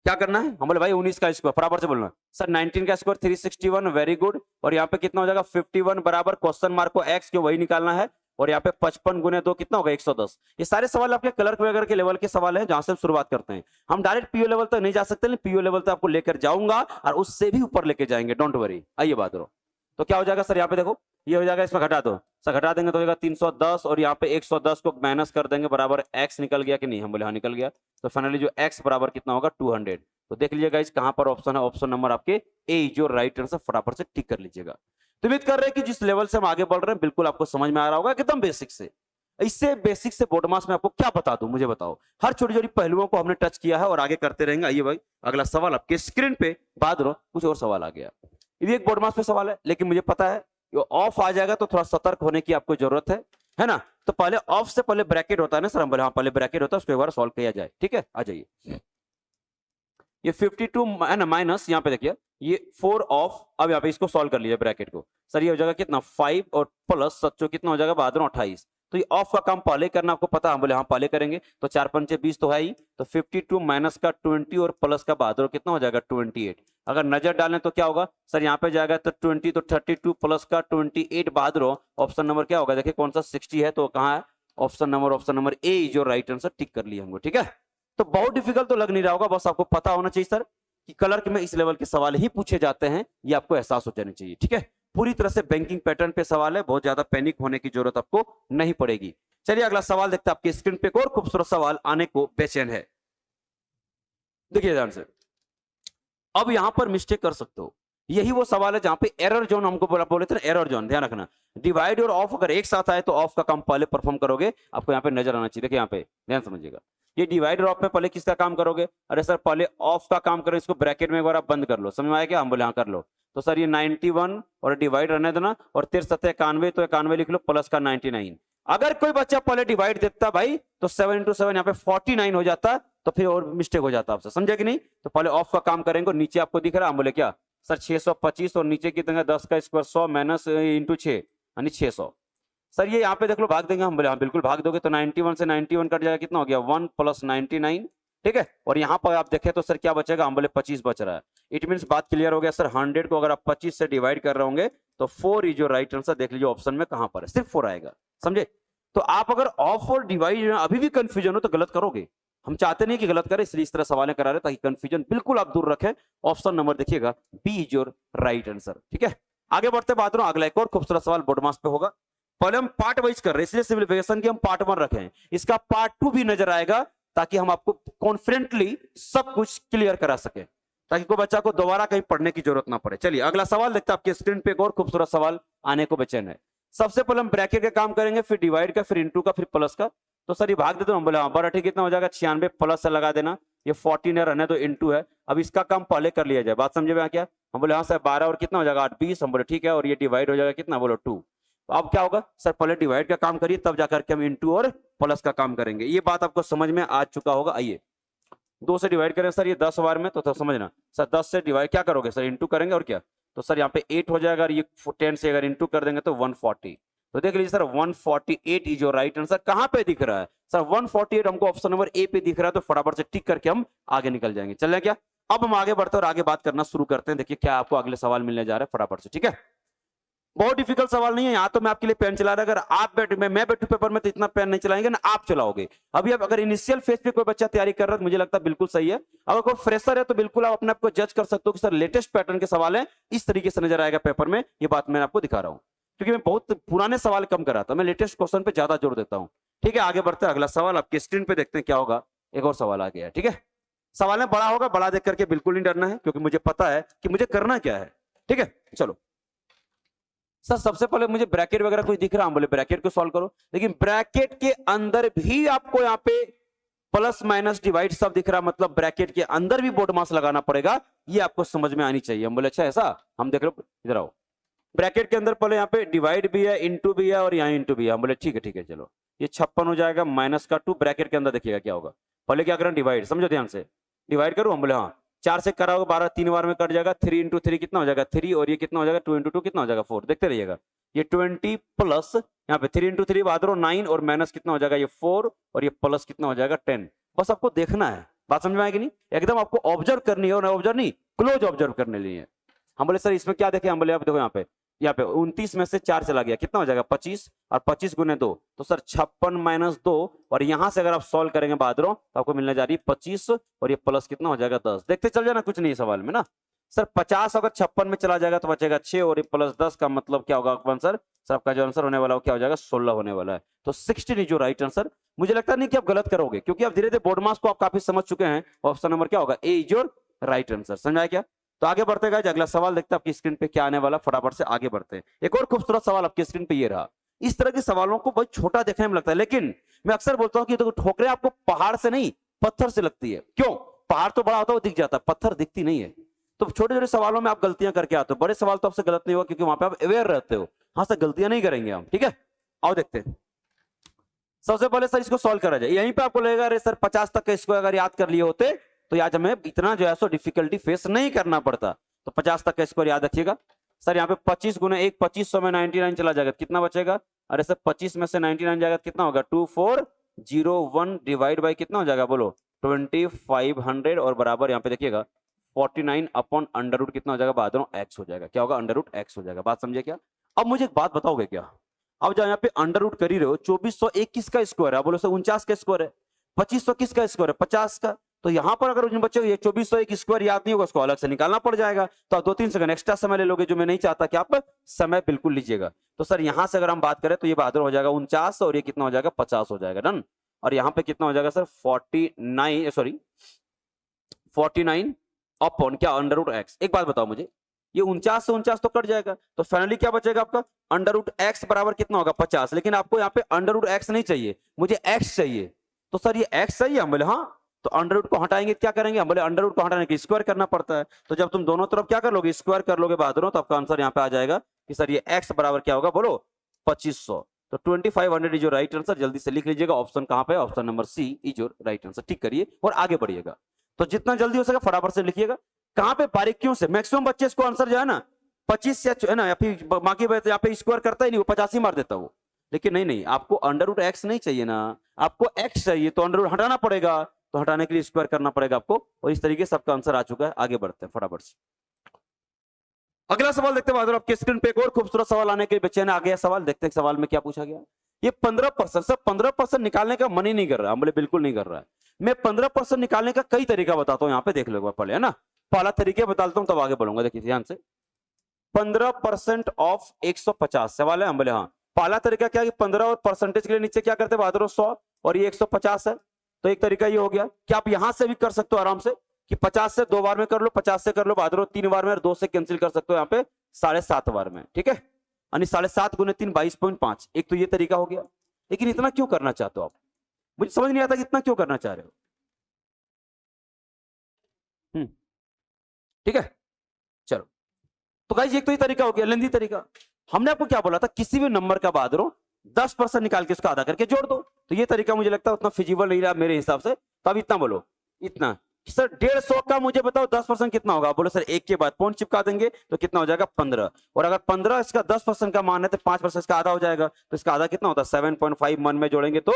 क्या करना है। हम बोले भाई 19 का स्क्वायर बराबर से बोलना सर 19 का स्क्वायर 361, वेरी गुड। और यहाँ पे कितना हो जाएगा 51 बराबर क्वेश्चन मार्क को एक्स क्यों वही निकालना है, और यहाँ पे 55 गुने 2 कितना होगा 110। ये सारे सवाल आपके क्लर्क वगैरह के लेवल के सवाल हैं जहां से हम शुरुआत करते हैं। हम डायरेक्ट पीओ लेवल तक नहीं जा सकते, लेकिन पीओ लेवल तक आपको लेकर जाऊंगा और उससे भी ऊपर लेके जाएंगे, डोंट वरी। आइए बात करो तो क्या हो जाएगा सर? यहाँ पे देखो ये हो जाएगा, इसमें घटा दो सर, घटा देंगे तो होगा 310, और यहाँ पे 110 को माइनस कर देंगे बराबर एक्स निकल गया कि नहीं? हम बोले हाँ निकल गया। तो फाइनली जो एक्स बराबर कितना होगा 200। तो देख लीजिएगा इस कहां पर ऑप्शन है, ऑप्शन नंबर आपके ए जो राइट आंसर, फटाफट से टिक कर लीजिएगा। तो उम्मीद कर रहे हैं कि जिस लेवल से हम आगे बढ़ रहे हैं बिल्कुल आपको समझ में आ रहा होगा, एकदम बेसिक से। इससे बेसिक से बोर्ड मास में आपको क्या बता दूं, मुझे बताओ। हर छोटी छोटी पहलुओं को हमने टच किया है और आगे करते रहेंगे। आइए भाई अगला सवाल आपके स्क्रीन पे, बाद कुछ और सवाल आ गया। ये एक बोर्ड मास पे सवाल है, लेकिन मुझे पता है ऑफ आ जाएगा तो थोड़ा सतर्क होने की आपको जरूरत है ना। तो पहले ऑफ से पहले ब्रैकेट होता है ना सर, हम बोले हाँ पहले ब्रैकेट होता है, उसको एक बार सॉल्व किया जाए। ठीक है, आ जाइए। ये 52 है ना माइनस, यहाँ पे देखिए ये 4 ऑफ, अब यहाँ पे इसको सॉल्व कर लीजिए ब्रैकेट को। सर ये हो जाएगा कितना 5 और प्लस 7 कितना हो जाएगा 28। तो ये ऑफ का काम पहले करना आपको पता, हम बोले हाँ पहले करेंगे। तो 4 पंचे 20 तो है ही, तो 52 माइनस का 20 और प्लस का 72 कितना हो जाएगा 28। अगर नजर डालें तो क्या होगा सर, यहाँ पे जाएगा तो 20 तो 32 प्लस का 28 72, ऑप्शन नंबर क्या होगा देखिए कौन सा 60 है, तो कहाँ है ऑप्शन नंबर ए जो राइट आंसर टिक कर लिया हमको। ठीक है, तो बहुत डिफिकल्ट तो लग नहीं रहा होगा, बस आपको पता होना चाहिए सर कि कलर में इस लेवल के सवाल ही पूछे जाते हैं, ये आपको एहसास हो जाना चाहिए। ठीक है, पूरी तरह से बैंकिंग पैटर्न पे सवाल है, बहुत ज्यादा पैनिक होने की जरूरत आपको नहीं पड़ेगी। चलिए अगला सवाल देखते हैं, आपकी स्क्रीन पे एक और खूबसूरत सवाल आने को बेचैन है। देखिए ध्यान से, अब यहां पर मिस्टेक कर सकते हो, यही वो सवाल है जहां पे एरर जोन हमको बोले थे ना, एरर जोन ध्यान रखना। डिवाइड और ऑफ अगर एक साथ आए तो ऑफ का काम पहले परफॉर्म करोगे, आपको यहाँ पे नजर आना चाहिए। देखिए यहाँ पे ध्यान समझिएगा, ये डिवाइड और ऑफ में पहले किसका काम करोगे, अरे सर पहले ऑफ का काम करो, इसको ब्रैकेट में एक बार आप बंद कर लो, समझ में आया क्या, हम बोले हाँ कर लो। तो सर ये 91 और डिवाइड रहने देना, और 93 91, तो 91 लिख लो प्लस का 99। अगर कोई बच्चा पहले डिवाइड देता भाई तो 7 × 7 यहाँ पे 49 हो जाता, तो फिर और मिस्टेक हो जाता आपसे, समझे कि नहीं। तो पहले ऑफ का काम करेंगे, नीचे आपको दिख रहा है, हम बोले क्या सर 625, और नीचे कितना 10 का स्क्वायर 100 माइनस इंटू 6 यानी 600। सर ये यहाँ पे देख लो भाग देंगे, हम बोले हाँ बिल्कुल भाग दोगे, तो 91 से 91 कट जाएगा, कितना हो गया 1 + 99। ठीक है, और यहाँ पर आप देखें तो सर क्या बचेगा, हम बोले 25 बच रहा है। इट मीन बात क्लियर हो गया सर, 100 को अगर आप 25 से डिवाइड कर रहे होंगे तो 4 ही जो राइट आंसर, देख लीजिए ऑप्शन में कहां पर है, सिर्फ 4 आएगा, समझे। तो आप अगर ऑफ और डिवाइड अभी भी कंफ्यूजन हो तो गलत करोगे, हम चाहते नहीं कि गलत करें, इसलिए इस तरह सवाल करा रहे ताकि कंफ्यूजन बिल्कुल आप दूर रखें। ऑप्शन नंबर देखिएगा B is your right answer. ठीक है, आगे बढ़ते बात रहा हूं, अगला एक और खूबसूरत सवाल बोर्ड मास पे होगा। पहले हम पार्ट वाइज कर रहे हैं, इसलिए सिविलाइजेशन की हम पार्ट 1 रखे हैं, इसका पार्ट 2 भी नजर आएगा ताकि हम आपको कॉन्फिडेंटली सब कुछ क्लियर करा सके, ताकि कोई बच्चा को दोबारा कहीं पढ़ने की जरूरत ना पड़े। चलिए अगला सवाल देखते हैं, आपके स्क्रीन पे एक और खूबसूरत सवाल आने को बेचैन है। सबसे पहले हम ब्रैकेट का काम करेंगे, फिर डिवाइड का, फिर इंटू का, फिर प्लस का। तो सर ये भाग देते हम बोले हाँ बड़ा ठीक, कितना हो जाएगा 96 प्लस से लगा देना, ये 14 रहने तो इंटू है। अब इसका काम पहले कर लिया जाए, बात समझे में क्या, हम बोले हाँ सर 12 और कितना हो जाएगा 8 20, हम बोले ठीक है, और ये डिवाइड हो जाएगा कितना, बोलो 2। तो अब क्या होगा सर, पहले डिवाइड का काम करिए तब जाकर के हम इंटू और प्लस का काम करेंगे, ये बात आपको समझ में आ चुका होगा। आइए 2 से डिवाइड करें सर ये 10 बार में, तो समझना सर 10 से डिवाइड क्या करोगे सर, इंटू करेंगे और क्या, तो सर यहाँ पे 8 हो जाएगा, ये 10 से अगर इंटू कर देंगे तो 140। तो देख लीजिए sir 148 is your right answer. कहां पे दिख रहा है सर 148, हमको ऑप्शन नंबर ए पे दिख रहा है, तो फटाफट से टिक करके हम आगे निकल जाएंगे। चल रहे क्या, अब हम आगे बढ़ते हैं और आगे बात करना शुरू करते हैं। देखिए क्या आपको अगले सवाल मिलने जा रहा है फटाफट से। ठीक है, बहुत डिफिकल्ट सवाल नहीं है, यहाँ तो मैं आपके लिए पेन चला रहा, अगर आप बैठ मैं बैठू पेपर में तो इतना पेन नहीं चलाएंगे ना, आप चलाओगे। अभी अब अगर इनिशियल फेज पे कोई बच्चा तैयारी कर रहा है तो मुझे लगता है बिल्कुल सही है। अगर कोई फ्रेशर है तो बिल्कुल आप अपने आप को जज कर सकते हो कि सर लेटेस्ट पैटर्न के सवाल है, इस तरीके से नजर आएगा पेपर में, ये बात मैं आपको दिखा रहा हूँ, क्योंकि मैं बहुत पुराने सवाल कम कराता, मैं लेटेस्ट क्वेश्चन पे ज्यादा जोर देता हूँ। ठीक है, आगे बढ़ते हैं, अगला सवाल आपके स्क्रीन पे देखते हैं क्या होगा। एक और सवाल आ गया है। ठीक है, सवाल में बड़ा होगा, बड़ा देख करके बिल्कुल नहीं डरना है, क्योंकि मुझे पता है कि मुझे करना क्या है। ठीक है, चलो सर सबसे पहले मुझे ब्रैकेट वगैरह कुछ दिख रहा है, बोले ब्रैकेट को सॉल्व करो, लेकिन ब्रैकेट के अंदर भी आपको यहाँ पे प्लस माइनस डिवाइड सब दिख रहा है, मतलब ब्रैकेट के अंदर भी बोर्ड मास लगाना पड़ेगा, ये आपको समझ में आनी चाहिए। हम बोले अच्छा ऐसा, हम देख लो इधर आओ, ब्रैकेट के अंदर पहले यहाँ पे डिवाइड भी है, इंटू भी है और यहाँ इंटू भी है। हम बोले ठीक है चलो, ये 56 हो जाएगा माइनस का 2, ब्रैकेट के अंदर देखिएगा क्या होगा, पहले क्या करें डिवाइड, समझो ध्यान से, डिवाइड करूं, हम बोले हाँ 4 से कराओगे 12, 3 बार में कट जाएगा, 3 × 3 कितना हो जाएगा 3, और ये कितना हो जाएगा 2 × 2 कितना हो जाएगा 4, देखते रहिएगा, ये 20 प्लस यहाँ पे 3 × 3 बहादुर 9, और माइनस कितना हो जाएगा ये 4, और ये प्लस कितना हो जाएगा 10। बस आपको देखना है, बात समझ में आएगी नहीं, एकदम आपको ऑब्जर्व करनी है, और ऑब्जर्व नहीं क्लोज ऑब्जर्व करने लिए। हम बोले सर इसमें क्या देखें, हम बोले आप देखो यहाँ पे 29 में से 4 चला गया, कितना हो जाएगा 25, और 25 × 2, तो सर 56 - 2, और यहां से अगर आप सॉल्व करेंगे बहादुरों तो आपको मिलने जा रही है 25, और ये प्लस कितना हो जाएगा 10, देखते चल जाना, कुछ नहीं सवाल में ना। सर 50 अगर 56 में चला जाएगा तो बचेगा 6, और ये प्लस 10 का मतलब क्या होगा आंसर, सर आपका जो आंसर होने वाला है क्या हो जाएगा 16 होने वाला है। तो 16 जो राइट आंसर, मुझे लगता नहीं कि आप गलत करोगे, क्योंकि आप धीरे धीरे बोर्ड मास को आप काफी समझ चुके हैं। ऑप्शन नंबर क्या होगा, ए इज योर राइट आंसर, समझ आया क्या। तो आगे बढ़ते गाइस, अगला सवाल देखते हैं आपकी स्क्रीन पे क्या आने वाला, फटाफट से आगे बढ़ते हैं। एक और खूबसूरत सवाल आपकी स्क्रीन पे ये रहा। इस तरह के सवालों को बहुत छोटा देखने में लगता है, लेकिन मैं अक्सर बोलता हूं कि देखो ठोकरें आपको पहाड़ से नहीं पत्थर से लगती है। क्यों, पहाड़ तो बड़ा होता है वो दिख जाता है, पत्थर दिखती नहीं है। तो छोटे छोटे सवालों में आप गलतियां करके आते हो, बड़े सवाल तो आपसे गलत नहीं होगा क्योंकि वहां पे आप अवेयर रहते हो। हाँ सर, गलतियां नहीं करेंगे हम, ठीक है। आओ देखते हैं। सबसे पहले सर इसको सॉल्व करा जाए। यहीं पे आपको लगेगा अरे सर 50 तक का इसको अगर याद कर लिए होते तो आज हमें इतना जो है सो डिफिकल्टी फेस नहीं करना पड़ता। तो 50 तक का स्कोर याद रखिएगा। सर यहाँ पे 25 गुने 1, 2500 में 99 चला जाएगा, कितना बचेगा? अरे सर 25 में से 99 जाएगा कितना होगा? 2401 डिवाइड बाई कितना हो जाएगा बोलो? 2500 और बराबर यहाँ पे देखिएगा 49 अपॉन अंडर रूट कितना हो जाएगा? बहादुरों एक्स हो जाएगा। क्या होगा? अंडर रूट एक्स हो जाएगा। बात समझे क्या? अब मुझे एक बात बताओगे क्या? अब जब यहाँ पे अंडर रूट कर ही रहे हो, 2401 किसका स्क्वायर है? बोलो सर 49 का स्क्वायर है। 2500 किसका स्क्वायर है? 50 का। तो यहाँ पर अगर उन बच्चों को ये 2401 स्क्वायर याद नहीं होगा, उसको अलग से निकालना पड़ जाएगा। तो आप 2-3 सेकंड एक्स्ट्रा समय ले लोगे, जो मैं नहीं चाहता कि आप समय बिल्कुल लीजिएगा। तो सर यहाँ से अगर हम बात करें तो ये बहादुर हो जाएगा 49 और ये कितना हो जाएगा? 50 हो जाएगा। डन। और यहाँ पे कितना हो जाएगा सर? 49 अपॉन क्या? Under root x. एक बात बताओ मुझे, ये 49 से 49 तो कट जाएगा, तो फाइनली क्या बचेगा आपका? अंडर रूट एक्स बराबर कितना होगा? 50। लेकिन आपको यहाँ पे अंडर रूट एक्स नहीं चाहिए, मुझे एक्स चाहिए। तो सर ये एक्स चाहिए, हम बोले हाँ। तो अंडर रूट को हटाएंगे, क्या करेंगे? हम बोले अंडर रूट को हटाने के स्क्वायर करना पड़ता है। तो जब तुम दोनों तरफ क्या कर लोगे? स्क्वायर कर लोगे बहादुरों, तो आपका आंसर यहाँ पे आ जाएगा कि सर ये एक्स बराबर क्या होगा? बोलो 2500। तो 2500 इज योर राइट आंसर। जल्दी से लिख लीजिएगा। ऑप्शन कहां पे? Option number C is your right answer. ठीक करिए और आगे बढ़िएगा। तो जितना जल्दी हो सके फटाफट से लिखिएगा। कहां पे बारीकियों से? मैक्सिमम बच्चे इसको आंसर जो है ना 25 से है ना, या फिर बाकी यहाँ पे स्क्वायर करता ही नहीं, वो 50 ही मार देता वो। लेकिन नहीं, आपको अंडर रूट एक्स नहीं चाहिए ना, आपको एक्स चाहिए, तो अंडर रूट हटाना पड़ेगा। तो हटाने के लिए स्क्वायर करना पड़ेगा आपको। और इस तरीके से आपका आंसर आ चुका है। आगे बढ़ते हैं फटाफट से। अगला सवाल देखते हैं। आपके स्क्रीन पे एक और खूबसूरत सवाल आने के लिए बच्चे ने आ गया सवाल। देखते हैं सवाल में क्या पूछा गया। ये 15%, सर 15% निकालने का मन ही नहीं कर रहा। हम बोले बिल्कुल नहीं कर रहा है। मैं 15% निकालने का कई तरीका बताता हूं, यहाँ पे देख लो पहले, है ना। पहला तरीके बताता हूं तब आगे बढ़ूंगा। देखिए ध्यान से। 15% ऑफ 150 सवाल है। हम बोले हाँ। पहला तरीका क्या है कि 15 और परसेंटेज के लिए नीचे क्या करते बहादुर? 100 और ये 150 है। तो एक तरीका ये हो गया कि आप यहां से भी कर सकते हो आराम से कि 50 से 2 बार में कर लो, 50 से कर लो बहादुर 3 बार में, और 2 से कैंसिल कर सकते हो यहाँ पे 7.5 बार में। ठीक है, यानी 7.5 गुने 3 22.5। एक तो ये तरीका हो गया। लेकिन इतना क्यों करना चाहते हो आप? मुझे समझ नहीं आता कि इतना क्यों करना चाह रहे हो। ठीक है, चलो। तो गाइस एक तो ये तरीका हो गया, लेंदी तरीका। हमने आपको क्या बोला था? किसी भी नंबर का बहादुर 10% निकाल के उसका आधा करके जोड़ दो। तो ये तरीका मुझे लगता है उतना फिजिबल नहीं रहा मेरे हिसाब से। तो अब इतना बोलो, इतना। सर 150 का मुझे बताओ 10% कितना होगा? बोलो सर 1 के बाद पॉइंट चिपका देंगे तो कितना हो जाएगा? 15। और अगर 15 इसका 10% का मान है तो 5% इसका आधा हो जाएगा। तो इसका आधा कितना होता है? 7.5 मन में जोड़ेंगे तो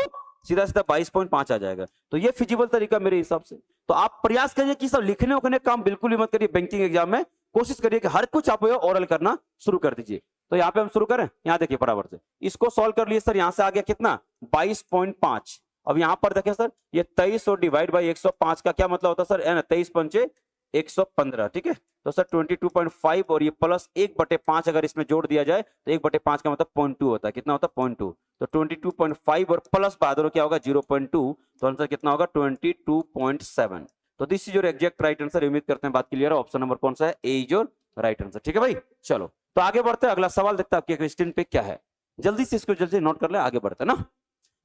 सीधा सीधा 22.5 आ जाएगा। तो ये फिजिबल तरीका मेरे हिसाब से। तो आप प्रयास करिए कि सब लिखने उखने काम बिल्कुल ही मत करिए। बैंकिंग एग्जाम में कोशिश करिए कि हर कुछ आप ओरल करना शुरू कर दीजिए। तो यहाँ पे हम शुरू करें। यहाँ देखिए बराबर से इसको सॉल्व कर लिए सर। यहाँ से आ गया कितना? 22.5। अब यहाँ पर देखिए सर, ये 23 और डिवाइड बाई 105 का क्या मतलब होता है सर? 23 पंचे 115। ठीक है, तो सर 22.5 और ये प्लस 1/5 अगर इसमें जोड़ दिया जाए तो 1/5 का मतलब 0.2 होता है। कितना होता है? 0.2। तो 22.5 और प्लस बहादुर क्या होगा? 0.2। तो आंसर कितना होगा? 22.7। तो this is your exact right answer. उम्मीद करते हैं बात क्लियर है। ऑप्शन नंबर कौन सा है? ए इज योर राइट आंसर। ठीक है भाई, चलो तो आगे बढ़ते हैं। अगला सवाल देखते हैं आपके स्क्रीन पे क्या है। जल्दी से इसको जल्दी नोट कर ले, आगे बढ़ते हैं ना।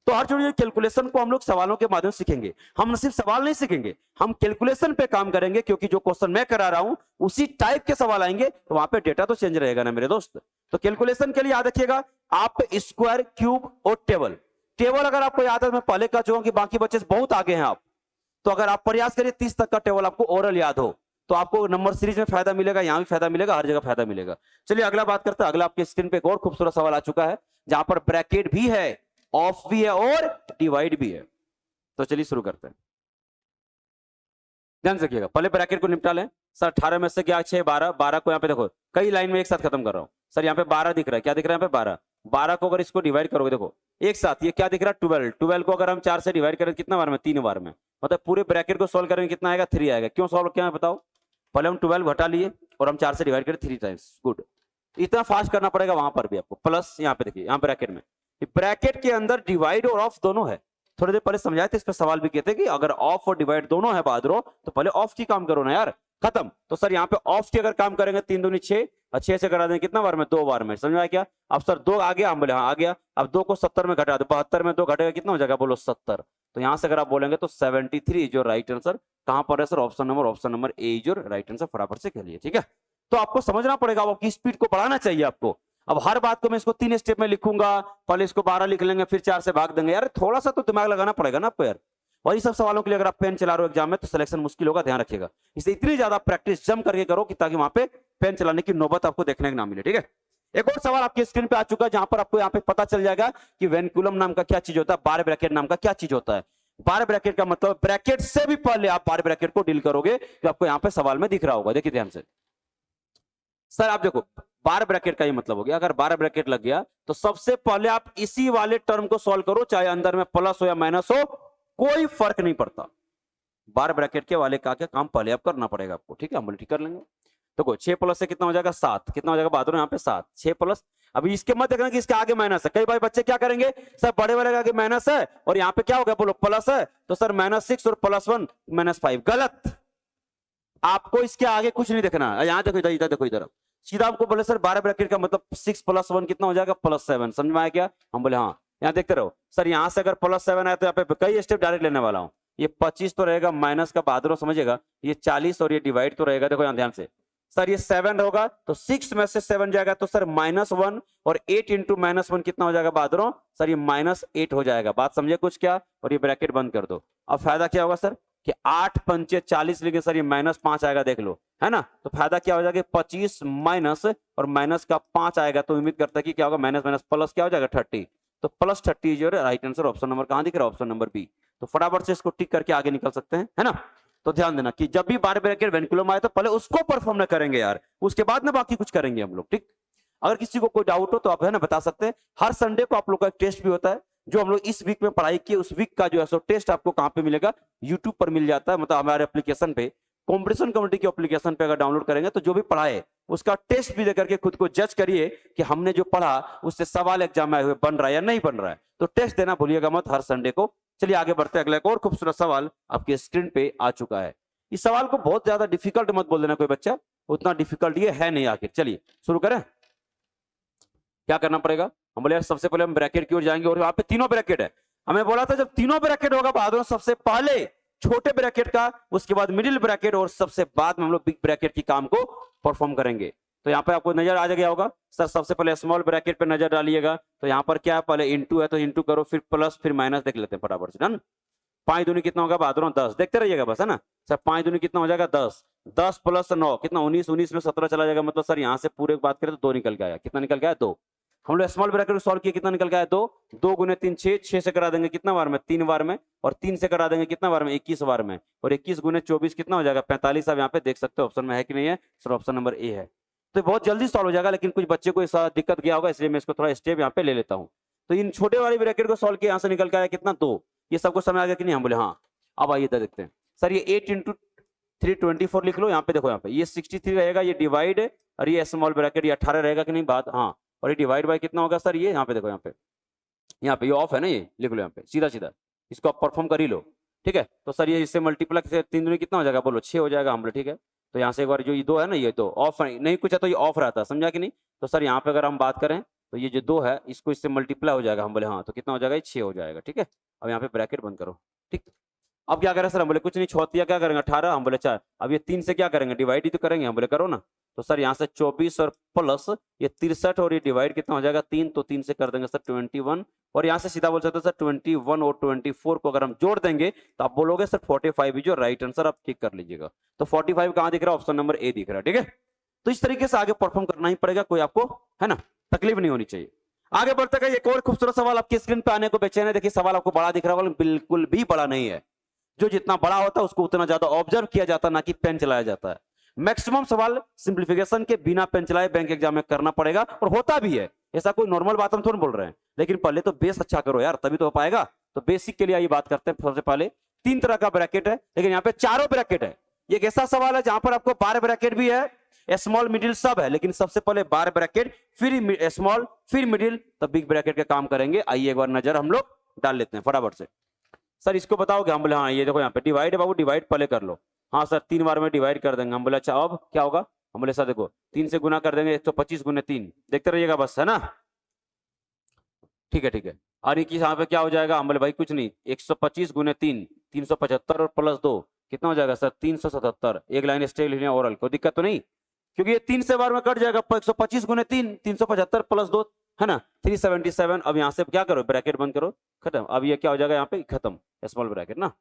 तो हर छोटी कैलकुलेशन को हम लोग सवालों के माध्यम से सीखेंगे। हम न सिर्फ सवाल नहीं सीखेंगे, हम कैलकुलेशन पे काम करेंगे, क्योंकि जो क्वेश्चन मैं करा रहा हूं उसी टाइप के सवाल आएंगे, तो वहां पे डेटा तो चेंज रहेगा ना मेरे दोस्त। तो कैलकुलेशन के लिए याद रखिएगा आप स्क्वायर, क्यूब और टेबल। टेबल अगर आपको याद है, मैं पहले कह चुका हूं कि बाकी बच्चे बहुत आगे हैं आप। तो अगर आप प्रयास करिए 30 तक का टेबल आपको ओरल याद हो, तो आपको नंबर सीरीज में फायदा मिलेगा, यहां भी फायदा मिलेगा, हर जगह फायदा मिलेगा। चलिए अगला बात करते हैं। अगला आपके स्क्रीन पे एक और खूबसूरत सवाल आ चुका है, जहां पर ब्रैकेट भी है, ऑफ भी है और डिवाइड भी है। तो चलिए शुरू करते हैं। ध्यान रखिएगा, पहले ब्रैकेट को निपटा लें। सर 18 में से क्या 6 12, 12 को यहाँ पे देखो कई लाइन में एक साथ खत्म कर रहा हूं। सर यहाँ पे 12 दिख रहा है, क्या दिख रहा है यहाँ पे? 12। 12 को अगर इसको डिवाइड करोगे देखो एक साथ, ये क्या दिख रहा है? 12। 12 को अगर हम 4 से डिवाइड करें कितना बार में? 3 बार में। मतलब पूरे ब्रैकेट को सोल्व करेंगे कितना आएगा? 3 आएगा। क्यों सोल्व किया है बताओ? पहले हम 12 घटा लिए और हम 4 से डिवाइड करें 3 टाइम्स। गुड, इतना फास्ट करना पड़ेगा वहां पर भी आपको। प्लस यहाँ पे देखिए, यहाँ ब्रैकेट में, ब्रैकेट के अंदर डिवाइड और ऑफ दोनों है। थोड़ी देर पहले समझाए थे, इस पर सवाल भी किए थे कि अगर ऑफ और डिवाइड दोनों है बहादुरों, तो पहले ऑफ की काम करो ना यार, खत्म। तो सर यहाँ पे ऑफ की अगर काम करेंगे 3 दूनी 6, और 6 से करा देंगे कितना बार में? 2 बार में। समझ में आया क्या? अब सर 2 आ गया, हम बोले हाँ आ गया। अब 2 को 70 में घटा दो, 72 में 2 घटेगा कितना हो जाएगा? बोलो 70। तो यहां से अगर आप बोलेंगे तो 73 जो राइट आंसर कहां पर है sir? Option number A is your right answer. फटाफट से खेलिए, ठीक है। तो आपको समझना पड़ेगा, आपकी स्पीड को बढ़ाना चाहिए आपको। अब हर बात को मैं इसको 3 स्टेप में लिखूंगा, पहले इसको 12 लिख लेंगे, फिर 4 से भाग देंगे, यार थोड़ा सा तो दिमाग लगाना पड़ेगा ना आपको यार। और ये सब सवालों के लिए अगर आप पेन चला रहे हो एग्जाम में तो सिलेक्शन मुश्किल होगा, ध्यान रखिएगा। इसलिए इतनी ज्यादा प्रैक्टिस जम करके करो कि ताकि वहां पे पेन चलाने की नौबत आपको देखने को ना मिले, ठीक है। एक और सवाल आपकी स्क्रीन पे आ चुका है, जहां पर आपको यहाँ पे पता चल जाएगा कि वेनकुलम नाम का क्या चीज होता है, बार ब्रैकेट नाम का क्या चीज होता है। बार ब्रैकेट का मतलब ब्रैकेट से भी पहले आप बार ब्रैकेट को डील करोगे, तो आपको यहाँ पे सवाल में दिख रहा होगा, देखिए ध्यान से। सर आप देखो, बार ब्रैकेट का ये मतलब हो गया, अगर बार ब्रैकेट लग गया तो सबसे पहले आप इसी वाले टर्म को सॉल्व करो, चाहे अंदर में प्लस हो या माइनस हो, कोई फर्क नहीं पड़ता। बार ब्रैकेट के वाले का काम पहले आप करना पड़ेगा आपको, ठीक है। हम ठीक कर लेंगे। तो 6 प्लस से कितना हो जाएगा? 7। कितना हो जाएगा बहादुर? यहाँ पे 7। 6 प्लस, अभी इसके मत देखना कि इसके आगे माइनस है। कई बार बच्चे क्या करेंगे, सर बड़े वाले के आगे माइनस है और यहाँ पे क्या हो गया बोलो, प्लस है, तो सर -6 और +1 -5। गलत, आपको इसके आगे कुछ नहीं देखना। यहाँ देखो, इधर देखो, इधर सीधा आपको बोले सर बार ब्रैकेट का मतलब 6 + 1 कितना हो जाएगा? +7। समझ में आया क्या? हम बोले हाँ। यहाँ देखते रहो सर, यहाँ से अगर +7 आया तो यहाँ पे कई स्टेप डायरेक्ट लेने वाला हूँ। ये 25 तो रहेगा, माइनस का बहादुर समझेगा, ये 40 और ये डिवाइड तो रहेगा। देखो यहाँ ध्यान से, सर ये 7 होगा तो 6 में से 7 जाएगा तो सर -1 और 8 × -1 कितना हो जाएगा बहादुरों? सर ये -8 हो जाएगा। बात समझे कुछ क्या? और ये ब्रैकेट बंद कर दो। अब फायदा क्या होगा सर कि 8 × 5 = 40, लेकिन सर ये -5 आएगा, देख लो, है ना। तो फायदा क्या हो जाएगा? 25 माइनस और माइनस का 5 आएगा, तो उम्मीद करता है कि क्या होगा, माइनस माइनस प्लस क्या हो जाएगा? 30। तो +30 जो राइट आंसर। ऑप्शन नंबर कहां दिख रहा है? Option number B. तो फटाफट से इसको टिक करके आगे निकल सकते हैं, है ना। तो ध्यान देना कि जब भी बार ब्रैकेट वेनकुलम आए तो पहले उसको परफॉर्म न करेंगे यार, उसके बाद में बाकी कुछ करेंगे हम लोग, ठीक। अगर किसी को कोई डाउट हो तो आप है ना बता सकते हैं। हर संडे को आप लोग का एक टेस्ट भी होता है, जो हम लोग इस वीक में पढ़ाई किए उस वीक का जो है सो टेस्ट आपको कहां पे मिलेगा? यूट्यूब पर मिल जाता है, मतलब हमारे एप्लीकेशन पे, कॉम्पिटिशन कमेटी की एप्लीकेशन पे अगर डाउनलोड करेंगे तो जो भी पढ़ाए उसका टेस्ट भी लेकर के खुद को जज करिए कि हमने जो पढ़ा उससे सवाल एग्जाम में आए हुए बन रहा है या नहीं बन रहा है। तो टेस्ट देना भूलिएगा मत हर संडे को। चलिए आगे बढ़ते हैं, अगला एक और खूबसूरत सवाल आपके स्क्रीन पे आ चुका है। इस सवाल को बहुत ज्यादा डिफिकल्ट मत बोल देना कोई बच्चा, उतना डिफिकल्ट ये है नहीं। आखिर चलिए शुरू करें। क्या करना पड़ेगा? हम बोले यार सबसे पहले हम ब्रैकेट की ओर जाएंगे और यहाँ पे तीनों ब्रैकेट है। हमें बोला था जब तीनों ब्रैकेट होगा बहादुर, सबसे पहले छोटे ब्रैकेट का, उसके बाद मिडिल ब्रैकेट और सबसे बाद में हम लोग बिग ब्रैकेट की काम को परफॉर्म करेंगे। तो यहाँ पे आपको नजर आ गया होगा सर, सबसे पहले स्मॉल ब्रैकेट पे नजर डालिएगा। तो यहाँ पर क्या है, पहले इंटू है तो इंटू करो, फिर प्लस, फिर माइनस देख लेते हैं फटाफट से। डन। 5 दूनी कितना होगा बहादुर? 10। देखते रहिएगा बस, है ना सर। 5 दूनी कितना हो जाएगा? 10। 10 + 9 कितना? 19। 19 में 17 चला जाएगा, मतलब सर यहाँ से पूरे बात करें तो 2 निकल के आया। कितना निकल गया? 2। हम लोग स्मॉल ब्रैकेट को सॉल्व किया, कितना निकल गया? 2। 2 × 3 6। 6 से करा देंगे कितना बार में? 3 बार में। और 3 से करा देंगे कितना बार में? 21 बार में। और 21 × 24 कितना हो जाएगा? 45। अब यहाँ पे देख सकते हो ऑप्शन में है कि नहीं है सर? ऑप्शन नंबर ए है। तो बहुत जल्दी सॉल्व हो जाएगा, लेकिन कुछ बच्चे को ऐसा दिक्कत गया होगा, इसलिए मैं इसको थोड़ा स्टेप यहाँ पे ले लेता हूँ। तो इन छोटे वाले ब्रैकेट को सॉल्व किया, यहाँ से निकल के आया कितना? 2। ये सबको समझ आ गया कि नहीं? हम बोले हाँ। अब आइए देखते हैं सर, ये 8 × 3 24 लिख लो। यहाँ पे देखो, यहाँ पे ये 63 रहेगा, ये डिवाइड, और ये स्मॉल ब्रैकेट ये 18 रहेगा कि नहीं बात? हाँ। और ये डिवाइड बाय कितना होगा सर? ये यहाँ पे देखो, यहाँ पे ये ऑफ है ना, ये लिख लो यहाँ पे सीधा सीधा, इसको आप परफॉर्म कर ही लो, ठीक है। तो सर ये इससे मल्टीप्लाई से 3 दूनी कितना हो जाएगा बोलो? 6 हो जाएगा। हम बोले ठीक है। तो यहाँ से एक बार जो ये 2 है ना, ये 2 ऑफ नहीं कुछ है तो ये ऑफ रहता है, समझा कि नहीं? तो सर यहाँ पे अगर हम बात करें तो ये जो 2 है इसको इससे मल्टीप्लाई हो जाएगा। हम बोले हाँ। तो कितना हो जाएगा? ये 6 हो जाएगा, ठीक है। अब यहाँ पे ब्रैकेट बंद करो, ठीक। अब क्या करें सर? हम बोले कुछ नहीं, छोतिया क्या करेंगे? 18। हम बोले 4। अब ये 3 से क्या करेंगे? डिवाइड ही तो करेंगे। हम बोले करो ना। तो सर यहाँ से 24 और प्लस ये 63 और ये डिवाइड कितना हो जाएगा? 3। तो 3 से कर देंगे सर 21। और यहाँ से सीधा बोल सकते हो सर 21 और 24 को अगर हम जोड़ देंगे तो आप बोलोगे सर 45 ही जो राइट आंसर। आप ठीक कर लीजिएगा। तो 45 कहाँ दिख रहा है? ऑप्शन नंबर ए दिख रहा है, ठीक है। तो इस तरीके से आगे परफॉर्म करना ही पड़ेगा, कोई आपको है ना तकलीफ नहीं होनी चाहिए। आगे बढ़ते गए एक और खूबसूरत सवाल आपकी स्क्रीन पे आने को बेचैन है। देखिए सवाल आपको बड़ा दिख रहा होगा, बिल्कुल भी बड़ा नहीं है। जो जितना बड़ा होता है उसको उतना ज्यादा ऑब्जर्व किया जाता है, ना कि पेन चलाया जाता है। मैक्सिमम सवाल सिंप्लीफिकेशन के बिना पेन चलाए बैंक एग्जाम में करना पड़ेगा, और होता भी है। ऐसा कोई नॉर्मल बात हम थोड़ा बोल रहे हैं, लेकिन पहले तो बेस अच्छा करो यार, तभी तो हो पाएगा। तो बेसिक के लिए आइए बात करते हैं। सबसे पहले 3 तरह का ब्रैकेट है, लेकिन यहाँ पे चारों ब्रैकेट है। ये एक ऐसा सवाल है जहां पर आपको बार ब्रैकेट भी है, स्मॉल मिडिल सब है, लेकिन सबसे पहले बार ब्रैकेट, फिर स्मॉल, फिर मिडिल, तब बिग ब्रैकेट का काम करेंगे। आइए एक बार नजर हम लोग डाल लेते हैं फटाफट से। सर इसको बताओगे? हम बोले हाँ। ये देखो यहाँ पे डिवाइड है बाबू, डिवाइड पहले कर लो। हाँ सर 3 बार में डिवाइड कर देंगे। हम बोले अच्छा अब क्या होगा? हम बोले सर देखो 3 से गुना कर देंगे, 125 × 3। देखते रहिएगा बस, है ना, ठीक है ठीक है। और ये यहाँ पे क्या हो जाएगा? हम बोले भाई कुछ नहीं, 125 × 3 375 और +2 कितना हो जाएगा सर 377। एक लाइन स्ट्रेट लिखनी है ओरल, कोई दिक्कत तो नहीं, क्योंकि ये 3 से बार में कट जाएगा। 125 गुने 3 375 प्लस 2 है ना 377। अब यहाँ से क्या करो ब्रैकेट बंद करो, खत्म। अब ये क्या हो जाएगा यहाँ पे खत्म स्मॉल ब्रैकेट ना,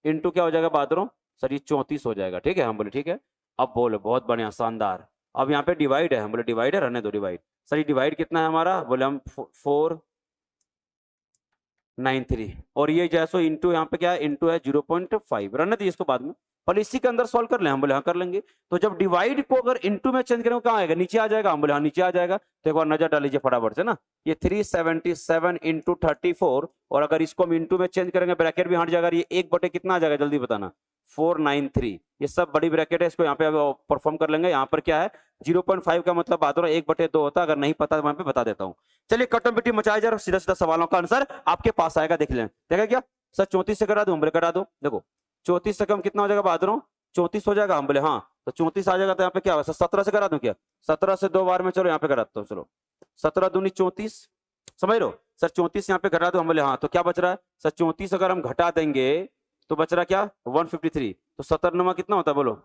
इनटू क्या हो जाएगा बहादुरों सर ये 34 हो जाएगा। ठीक है हम बोले ठीक है। अब बोलो बहुत बढ़िया शानदार। अब यहाँ पे डिवाइड है, हम बोले डिवाइड है रहने दो डिवाइड। सर ये डिवाइड कितना है हमारा, बोले हम 493 और ये जैसो इंटू यहाँ पे क्या है इंटू है 0.5 रहने दीजिए इसको बाद में, पर इसी के अंदर सॉल्व कर ले। हम बोले हाँ कर लेंगे। तो जब डिवाइड को अगर इंटू में चेंज करेंगे कहाँ आएगा नीचे आ जाएगा, हम बोले हाँ नीचे आ जाएगा। तो एक बार नजर डाल लीजिए फटाफट से ना, ये 377 इंटू 34 और अगर इसको हम इंटू में चेंज करेंगे ब्रैकेट भी हट जाएगा, ये 1 बटे कितना आ जाएगा जल्दी बताना 493। ये सब बड़ी ब्रैकेट है, इसको यहाँ पे परफॉर्म कर लेंगे। यहाँ पर क्या है 0.5 का मतलब बात हो रहा है 1/2 होता है, अगर नहीं पता तो वहां पे बता देता हूँ। चलिए कटम बिटी मचाया जा रहा, सीधा सीधा सवालों का आंसर आपके पास आएगा, देख लें। देखा क्या सर 34 से करा दूं, बोले करा दो। देखो 34 से कम कितना हो जाएगा बहादुरों 34 हो जाएगा, हम बोले हाँ। तो 34 आ जाएगा तो यहाँ पे क्या होगा 17 से करा दूं क्या, 17 से 2 बार में चलो यहाँ पे कराता हूँ। चलो 17 दूनी 34, समझ लो सर 34 यहाँ पे घटा दो, हम बोले हाँ। तो क्या बच रहा है सर 34 अगर हम घटा देंगे तो बच रहा क्या 153। तो 70 नुमा कितना होता है बोलो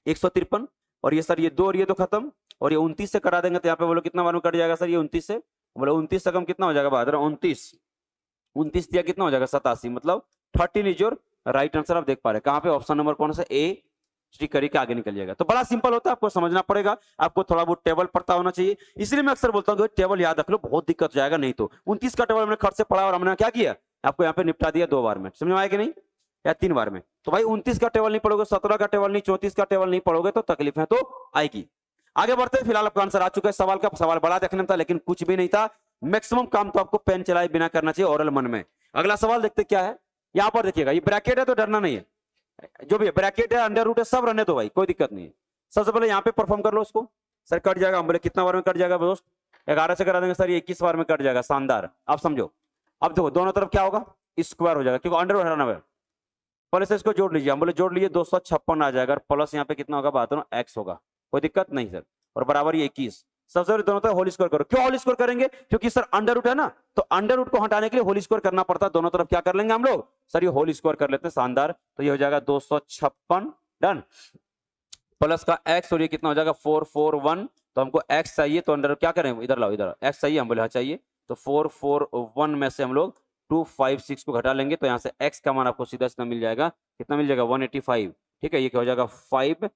153। और ये सर ये 2 और ये 2 खत्म, और ये 29 से करा देंगे तो यहाँ पे बोलो कितना बार में कट जाएगा सर ये 29 से, बोलो 29 से कम कितना हो जाएगा बहादुर 29 दिया कितना हो जाएगा 87, मतलब 13 इज योर राइट आंसर। आप देख पा रहे हैं कहाँ पे ऑप्शन नंबर कौन सा ए टी करके आगे निकल जाएगा। तो बड़ा सिंपल होता है, आपको समझना पड़ेगा, आपको थोड़ा बहुत टेबल पढ़ता होना चाहिए। इसलिए मैं अक्सर बोलता हूँ टेबल याद रख लो, बहुत दिक्कत हो जाएगा नहीं तो। 29 का टेबल हमने खर्च से पढ़ा और हमने क्या किया आपको यहाँ पे निपटा दिया 2 बार में, समझ में आया कि नहीं या 3 बार में। तो भाई 29 का टेबल नहीं पढ़ोगे, 17 का टेबल नहीं, 34 का टेबल नहीं पढ़ोगे तो तकलीफ है तो आएगी। आगे बढ़ते हैं, फिलहाल आपका आंसर आ चुका है सवाल का। सवाल बड़ा देखने था लेकिन कुछ भी नहीं था, मैक्सिमम काम तो आपको पेन चलाए बिना करना चाहिए ओरल मन में। अगला सवाल देखते क्या है, यहां पर देखिएगा ये ब्रैकेट है तो डरना नहीं है, जो भी है ब्रैकेट है अंडर रूट है सब रहने दो भाई, कोई दिक्कत नहीं है। सबसे पहले यहाँ पे परफॉर्म कर लो उसको। सर कट जाएगा, हम बोले कितना बार में कट जाएगा दोस्त 11 से करा देंगे सर ये 21 बार में कट जाएगा, शानदार। आप समझो अब देखो दोनों तरफ क्या होगा स्क्वायर हो जाएगा क्योंकि अंडर रूट हटाना है। पहले से इसको जोड़ लीजिए, हम बोले जोड़ लीजिए 256 आ जाएगा, प्लस यहाँ पे कितना होगा बात एक्स होगा, कोई दिक्कत नहीं सर, और बराबर ये 21। सबसे पहले दोनों तरफ होल स्क्वायर करो। क्यों होल स्क्वायर करेंगे क्योंकि सर अंडर रूट है ना, तो अंडर रूट को हटाने के लिए होल स्क्वायर करना पड़ता है। दोनों तरफ क्या कर लेंगे हम लोग सर ये होल स्क्वायर कर लेते हैं, शानदार। तो ये हो जाएगा 256 डन, प्लस का एक्स और ये कितना हो जाएगा 441। तो हमको एक्स चाहिए तो अंडर क्या करें इधर लाओ, इधर एक्स चाहिए, हम बोले हाँ चाहिए। तो 441 में से हम लोग 256 को घटा लेंगे तो यहाँ से x का मान आपको सीधा सीधा मिल जाएगा, कितना मिल जाएगा 185। ठीक है ये क्या हो जाएगा 5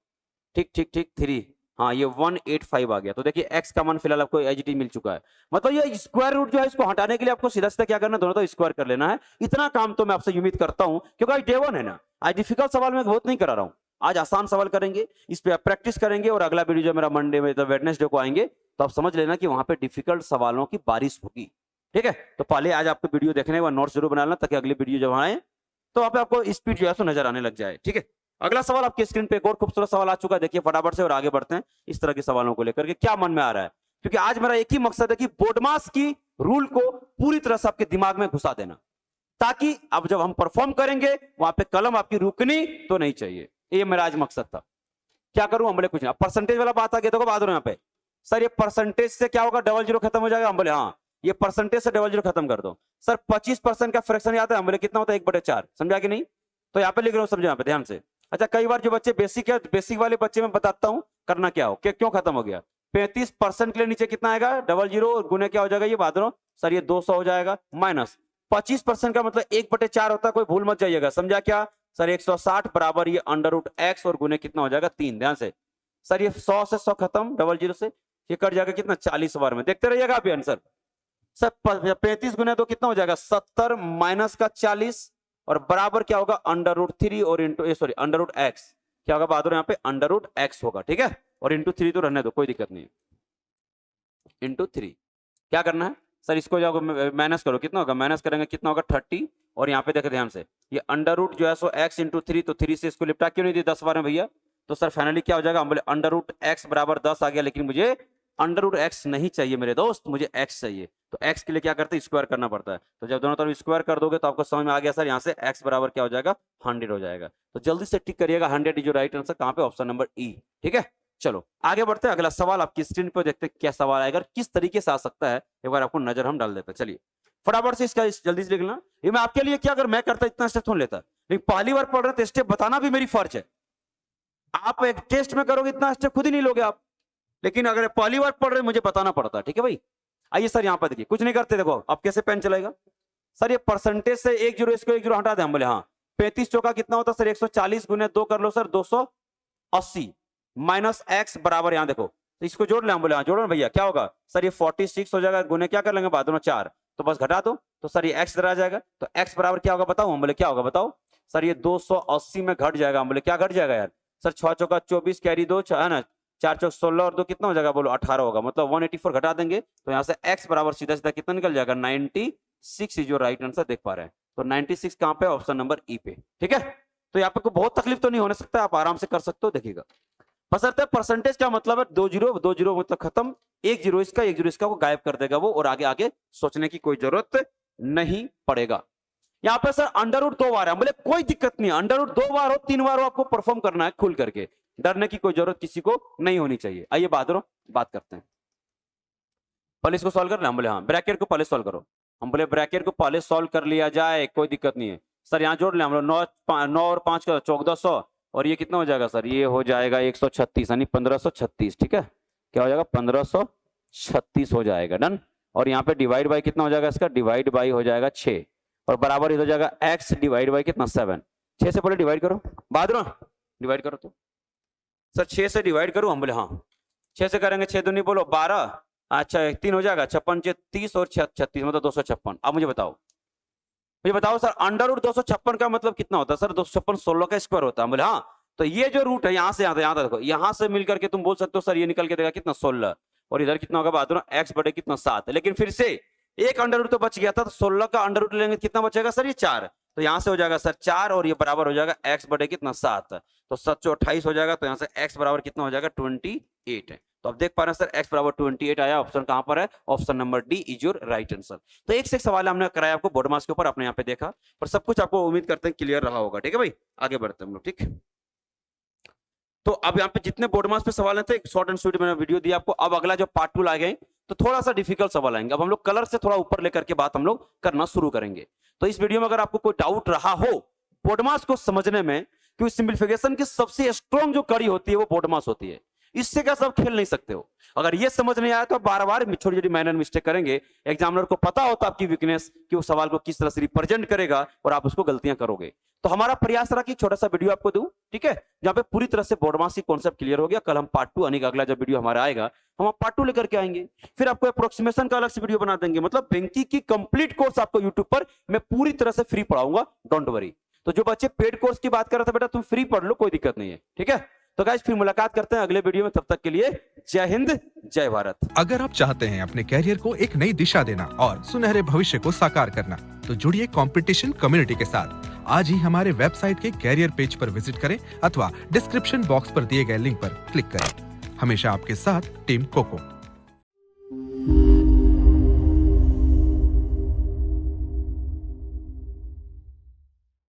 ठीक ठीक ठीक 3, हाँ ये 185 आ गया। तो देखिए x का मान फिलहाल आपको एच मिल चुका है। मतलब ये स्क्वायर रूट जो है इसको हटाने के लिए आपको सीधा सीधा क्या करना है दोनों तो स्क्वायर कर लेना है। इतना काम तो मैं आपसे उम्मीद करता हूं क्योंकि आज डे 1 है ना, आज डिफिकल्ट सवाल मैं बहुत नहीं करा रहा हूँ, आज आसान सवाल करेंगे, इस पे आप प्रैक्टिस करेंगे। और अगला वीडियो जो मेरा मंडे में वेडनेसडे को आएंगे तो आप समझ लेना कि वहां पे डिफिकल्ट सवालों की बारिश होगी। ठीक है तो पहले आज आपको वीडियो देखने के बाद नोट्स जरूर बना लेना ताकि अगली वीडियो जब आए तो वहां पे आपको स्पीड जो है सो नजर आने लग जाए। ठीक है अगला सवाल आपकी स्क्रीन पे एक और खूबसूरत सवाल आ चुका है, देखिए फटाफट से और आगे बढ़ते हैं इस तरह के सवालों को लेकर के क्या मन में आ रहा है। क्योंकि आज मेरा एक ही मकसद है कि बोर्डमास की रूल को पूरी तरह से आपके दिमाग में घुसा देना, ताकि अब जब हम परफॉर्म करेंगे वहां पे कलम आपकी रुकनी तो नहीं चाहिए, ये मेरा आज मकसद था। क्या करूं हम बोले कुछ नहीं। परसेंटेज वाला बात आ गया देखो बहादुर यहाँ पे सर ये परसेंटेज से क्या होगा 00 खत्म हो जाएगा, हम बोले हाँ ये परसेंटेज से 00 खत्म कर दो। सर 25% का फ्रैक्शन याद है, हम बोले कितना होता है 1/4, समझा कि नहीं। तो यहाँ पे लिख रहा हूँ समझो यहाँ पे ध्यान से। अच्छा कई बार जो बच्चे बेसिक है बेसिक वाले बच्चे में बताता हूँ करना क्या हो क्यों खत्म हो गया। 35% के लिए नीचे कितना आएगा 00 गुने क्या हो जाएगा ये बहादुर सर ये 200 हो जाएगा, माइनस 25% का मतलब 1/4 होता है, कोई भूल मत जाइएगा, समझा क्या सर 160 बराबर ये अंडर रूट एक्स और गुने कितना हो जाएगा 3। ध्यान से सर ये 100 से 100 खत्म, 00 से ये कट जाएगा कितना 40 बार में, देखते रहिएगा अभी आंसर। सर 35 गुना तो कितना हो जाएगा 70 माइनस का 40 और बराबर क्या होगा अंडर रूट 3 और into sorry under root x क्या होगा बहादुर यहाँ पे अंडर रूट एक्स होगा। ठीक है और इंटू 3 तो रहने दो कोई दिक्कत नहीं, इंटू 3 क्या करना है सर इसको जाओ माइनस करो, कितना होगा माइनस करेंगे कितना होगा 30। और यहाँ पे देखो ध्यान से ये अंडर रूट जो है सो एक्स इंटू 3, तो 3 से इसको लिपटा क्यों नहीं दी 10 बार में भैया। तो सर फाइनली क्या हो जाएगा हम बोले अंडर रूट एक्स बराबर 10 आ गया, लेकिन मुझे अंडर रूट एक्स नहीं चाहिए मेरे दोस्त, मुझे एक्स चाहिए। तो एक्स के लिए क्या करते हैं स्क्वायर करना पड़ता है। तो जब दोनों तरफ स्क्वायर कर दोगे तो आपको समझ में आ गया सर यहाँ से एक्स बराबर क्या हो जाएगा 100 हो जाएगा। तो जल्दी से टिक करिएगा 100 इज राइट आंसर, कहाँ पे ऑप्शन नंबर ई। ठीक है चलो आगे बढ़ते हैं, अगला सवाल आपकी स्क्रीन पर देखते हैं क्या सवाल आएगा, किस तरीके से आ सकता है एक बार आपको नजर हम डाल देते हैं। चलिए फटाफट से इसका जल्दी से लिख लेना। ये मैं आपके लिए क्या अगर मैं करता इतना स्टेप थोड़ा लेता, लेकिन पहली बार पढ़ रहे तो स्टेप बताना भी मेरी फर्ज है। आप एक टेस्ट में करोगे इतना स्टेप खुद ही नहीं लोगे आप, लेकिन अगर पहली बार पढ़ रहे मुझे बताना पड़ता है, ठीक है भाई। आइए सर यहाँ पर देखिए, कुछ नहीं करते, देखो अब कैसे पेन चलेगा सर। ये परसेंटेज से 1 जीरो, इसको 1 जीरो हटा दें, हम बोले हाँ 35 चौका कितना होता है सर 140 गुने 2 कर लो सर 280 माइनस एक्स बराबर, यहाँ देखो तो इसको जोड़ ले, हम बोले हाँ जोड़ो ना भैया, क्या होगा सर ये 46 हो जाएगा, गुने क्या कर लेंगे बाद में 4, तो बस घटा दो, तो सर ये एक्स इधर आ जाएगा, तो एक्स बराबर क्या होगा बताओ, हम बोले क्या होगा बताओ सर, ये 280 में घट जाएगा, हम बोले क्या घट जाएगा यार सर, 6 चौका 24 कैरी 2 है ना, 4 चौक 16 और 2 कितना हो जाएगा बोलो 18 होगा, मतलब 184 घटा देंगे, तो यहाँ से x बराबर सीधा सीधा कितना निकल जाएगा 96 इज योर राइट आंसर, देख पा रहे हैं। तो 96 कहाँ पे, ऑप्शन नंबर ई पे, ठीक है। तो यहाँ पे कोई बहुत तकलीफ तो नहीं होने सकता, आप आराम से कर सकते हो, देखिएगा। बशर्ते परसेंटेज क्या मतलब है, 2 जीरो मतलब खत्म, 1 जीरो इसका को गायब कर देगा वो, और आगे आगे सोचने की कोई जरूरत नहीं पड़ेगा। यहाँ पे सर अंडर रूट 2 बार है, हम बोले कोई दिक्कत नहीं, अंडर रूट 2 बार हो 3 बार हो, आपको परफॉर्म करना है खुल करके, डरने की कोई जरूरत किसी को नहीं होनी चाहिए। आइए बात करते हैं, पहले इसको सॉल्व कर ले, हम बोले हाँ ब्रैकेट को पहले सॉल्व करो, हम बोले ब्रैकेट को पहले सॉल्व कर लिया जाए, कोई दिक्कत नहीं है सर। यहाँ जोड़ ले हम लोग 9 और 5 का 1400, और ये कितना हो जाएगा सर, ये हो जाएगा 136 यानी 1536, ठीक है, क्या हो जाएगा 1536 हो जाएगा, डन। और यहाँ पे डिवाइड बाई कितना हो जाएगा इसका, डिवाइड बाई हो जाएगा 6, और बराबर हो जाएगा x डिवाइड बाई कितना 7, 6 से पहले डिवाइड करो, बाद में डिवाइड करो, तो सर 6 से डिवाइड करूं, हम बोले हाँ 6 से करेंगे, 6 दूनी बोलो 12, अच्छा 3 हो जाएगा 56 30 और 36 मतलब 256। अब मुझे बताओ सर अंडर रूट 256 का मतलब कितना होता है सर, 256 16 का स्क्वायर होता है, बोले हाँ। तो ये जो रूट है यहाँ से यहाँ तक देखो, यहाँ से मिलकर के तुम बोल सकते हो सर ये निकल के देगा कितना 16, और इधर कितना होगा बाद में x बटे कितना 7, लेकिन फिर से एक अंडर रूट तो बच गया था, तो 16 का अंडर रूट लेंगे कितना बचेगा सर, ये 4, तो यहाँ से हो जाएगा सर 4, और ये बराबर हो जाएगा x बटे कितना 7, तो 7 28 हो जाएगा, तो यहाँ से x बराबर कितना हो जाएगा 28 है। तो अब देख पा रहे हैं सर x बराबर 28 आया, ऑप्शन कहां पर है, option number D is your right answer. तो एक से एक सवाल हमने कराया आपको बोर्ड मार्क्स के ऊपर, आपने यहाँ पे देखा, पर सब कुछ आपको उम्मीद करते हैं क्लियर रहा होगा, ठीक है भाई। आगे बढ़ते हैं हम लोग, ठीक। तो अब यहाँ पे जितने बोर्ड मार्क्स पे सवाल थे शॉर्ट एंड स्वीट मैंने वीडियो दिया आपको। अब अगला जो पार्ट 2 लाए गए तो थोड़ा सा डिफिकल्ट सवाल आएंगे, अब हम लोग कलर से थोड़ा ऊपर लेकर के बात हम लोग करना शुरू करेंगे। तो इस वीडियो में अगर आपको कोई डाउट रहा हो बोर्ड मार्क्स को समझने में, क्योंकि सिंपलीफिकेशन की सबसे स्ट्रॉन्ग जो कड़ी होती है वो बोर्ड मार्क्स होती है, इससे क्या सब खेल नहीं सकते हो। अगर ये समझ नहीं आया तो बार बार छोटी छोटी माइनर मिस्टेक करेंगे, एग्जामिनर को पता होता आपकी वीकनेस कि वो सवाल को किस तरह से रिप्रेजेंट करेगा, और आप उसको गलतियां करोगे। तो हमारा प्रयास रहा कि छोटा सा वीडियो आपको दूं, ठीक है, जहां पे पूरी तरह से बोर्ड मार्क्स की कॉन्सेप्ट क्लियर हो गया। कल हम पार्ट 2 यानी अगला जब वीडियो हमारा आएगा हम पार्ट 2 लेकर के आएंगे, फिर आपको अप्रोक्सीमेशन का अलग से वीडियो बना देंगे। मतलब बैंकिंग की कंप्लीट कोर्स आपको यूट्यूब पर मैं पूरी तरह से फ्री पढ़ाऊंगा, डोंट वरी। तो जो बच्चे पेड कोर्स की बात कर रहे थे बेटा तुम फ्री पढ़ लो, कोई दिक्कत नहीं है, ठीक है। तो गाइस फिर मुलाकात करते हैं अगले वीडियो में, तब तक के लिए जय हिंद जय भारत। अगर आप चाहते हैं अपने कैरियर को एक नई दिशा देना और सुनहरे भविष्य को साकार करना, तो जुड़िए कंपटीशन कम्युनिटी के साथ। आज ही हमारे वेबसाइट के कैरियर पेज पर विजिट करें अथवा डिस्क्रिप्शन बॉक्स पर दिए गए लिंक पर क्लिक करें। हमेशा आपके साथ टीम कोको।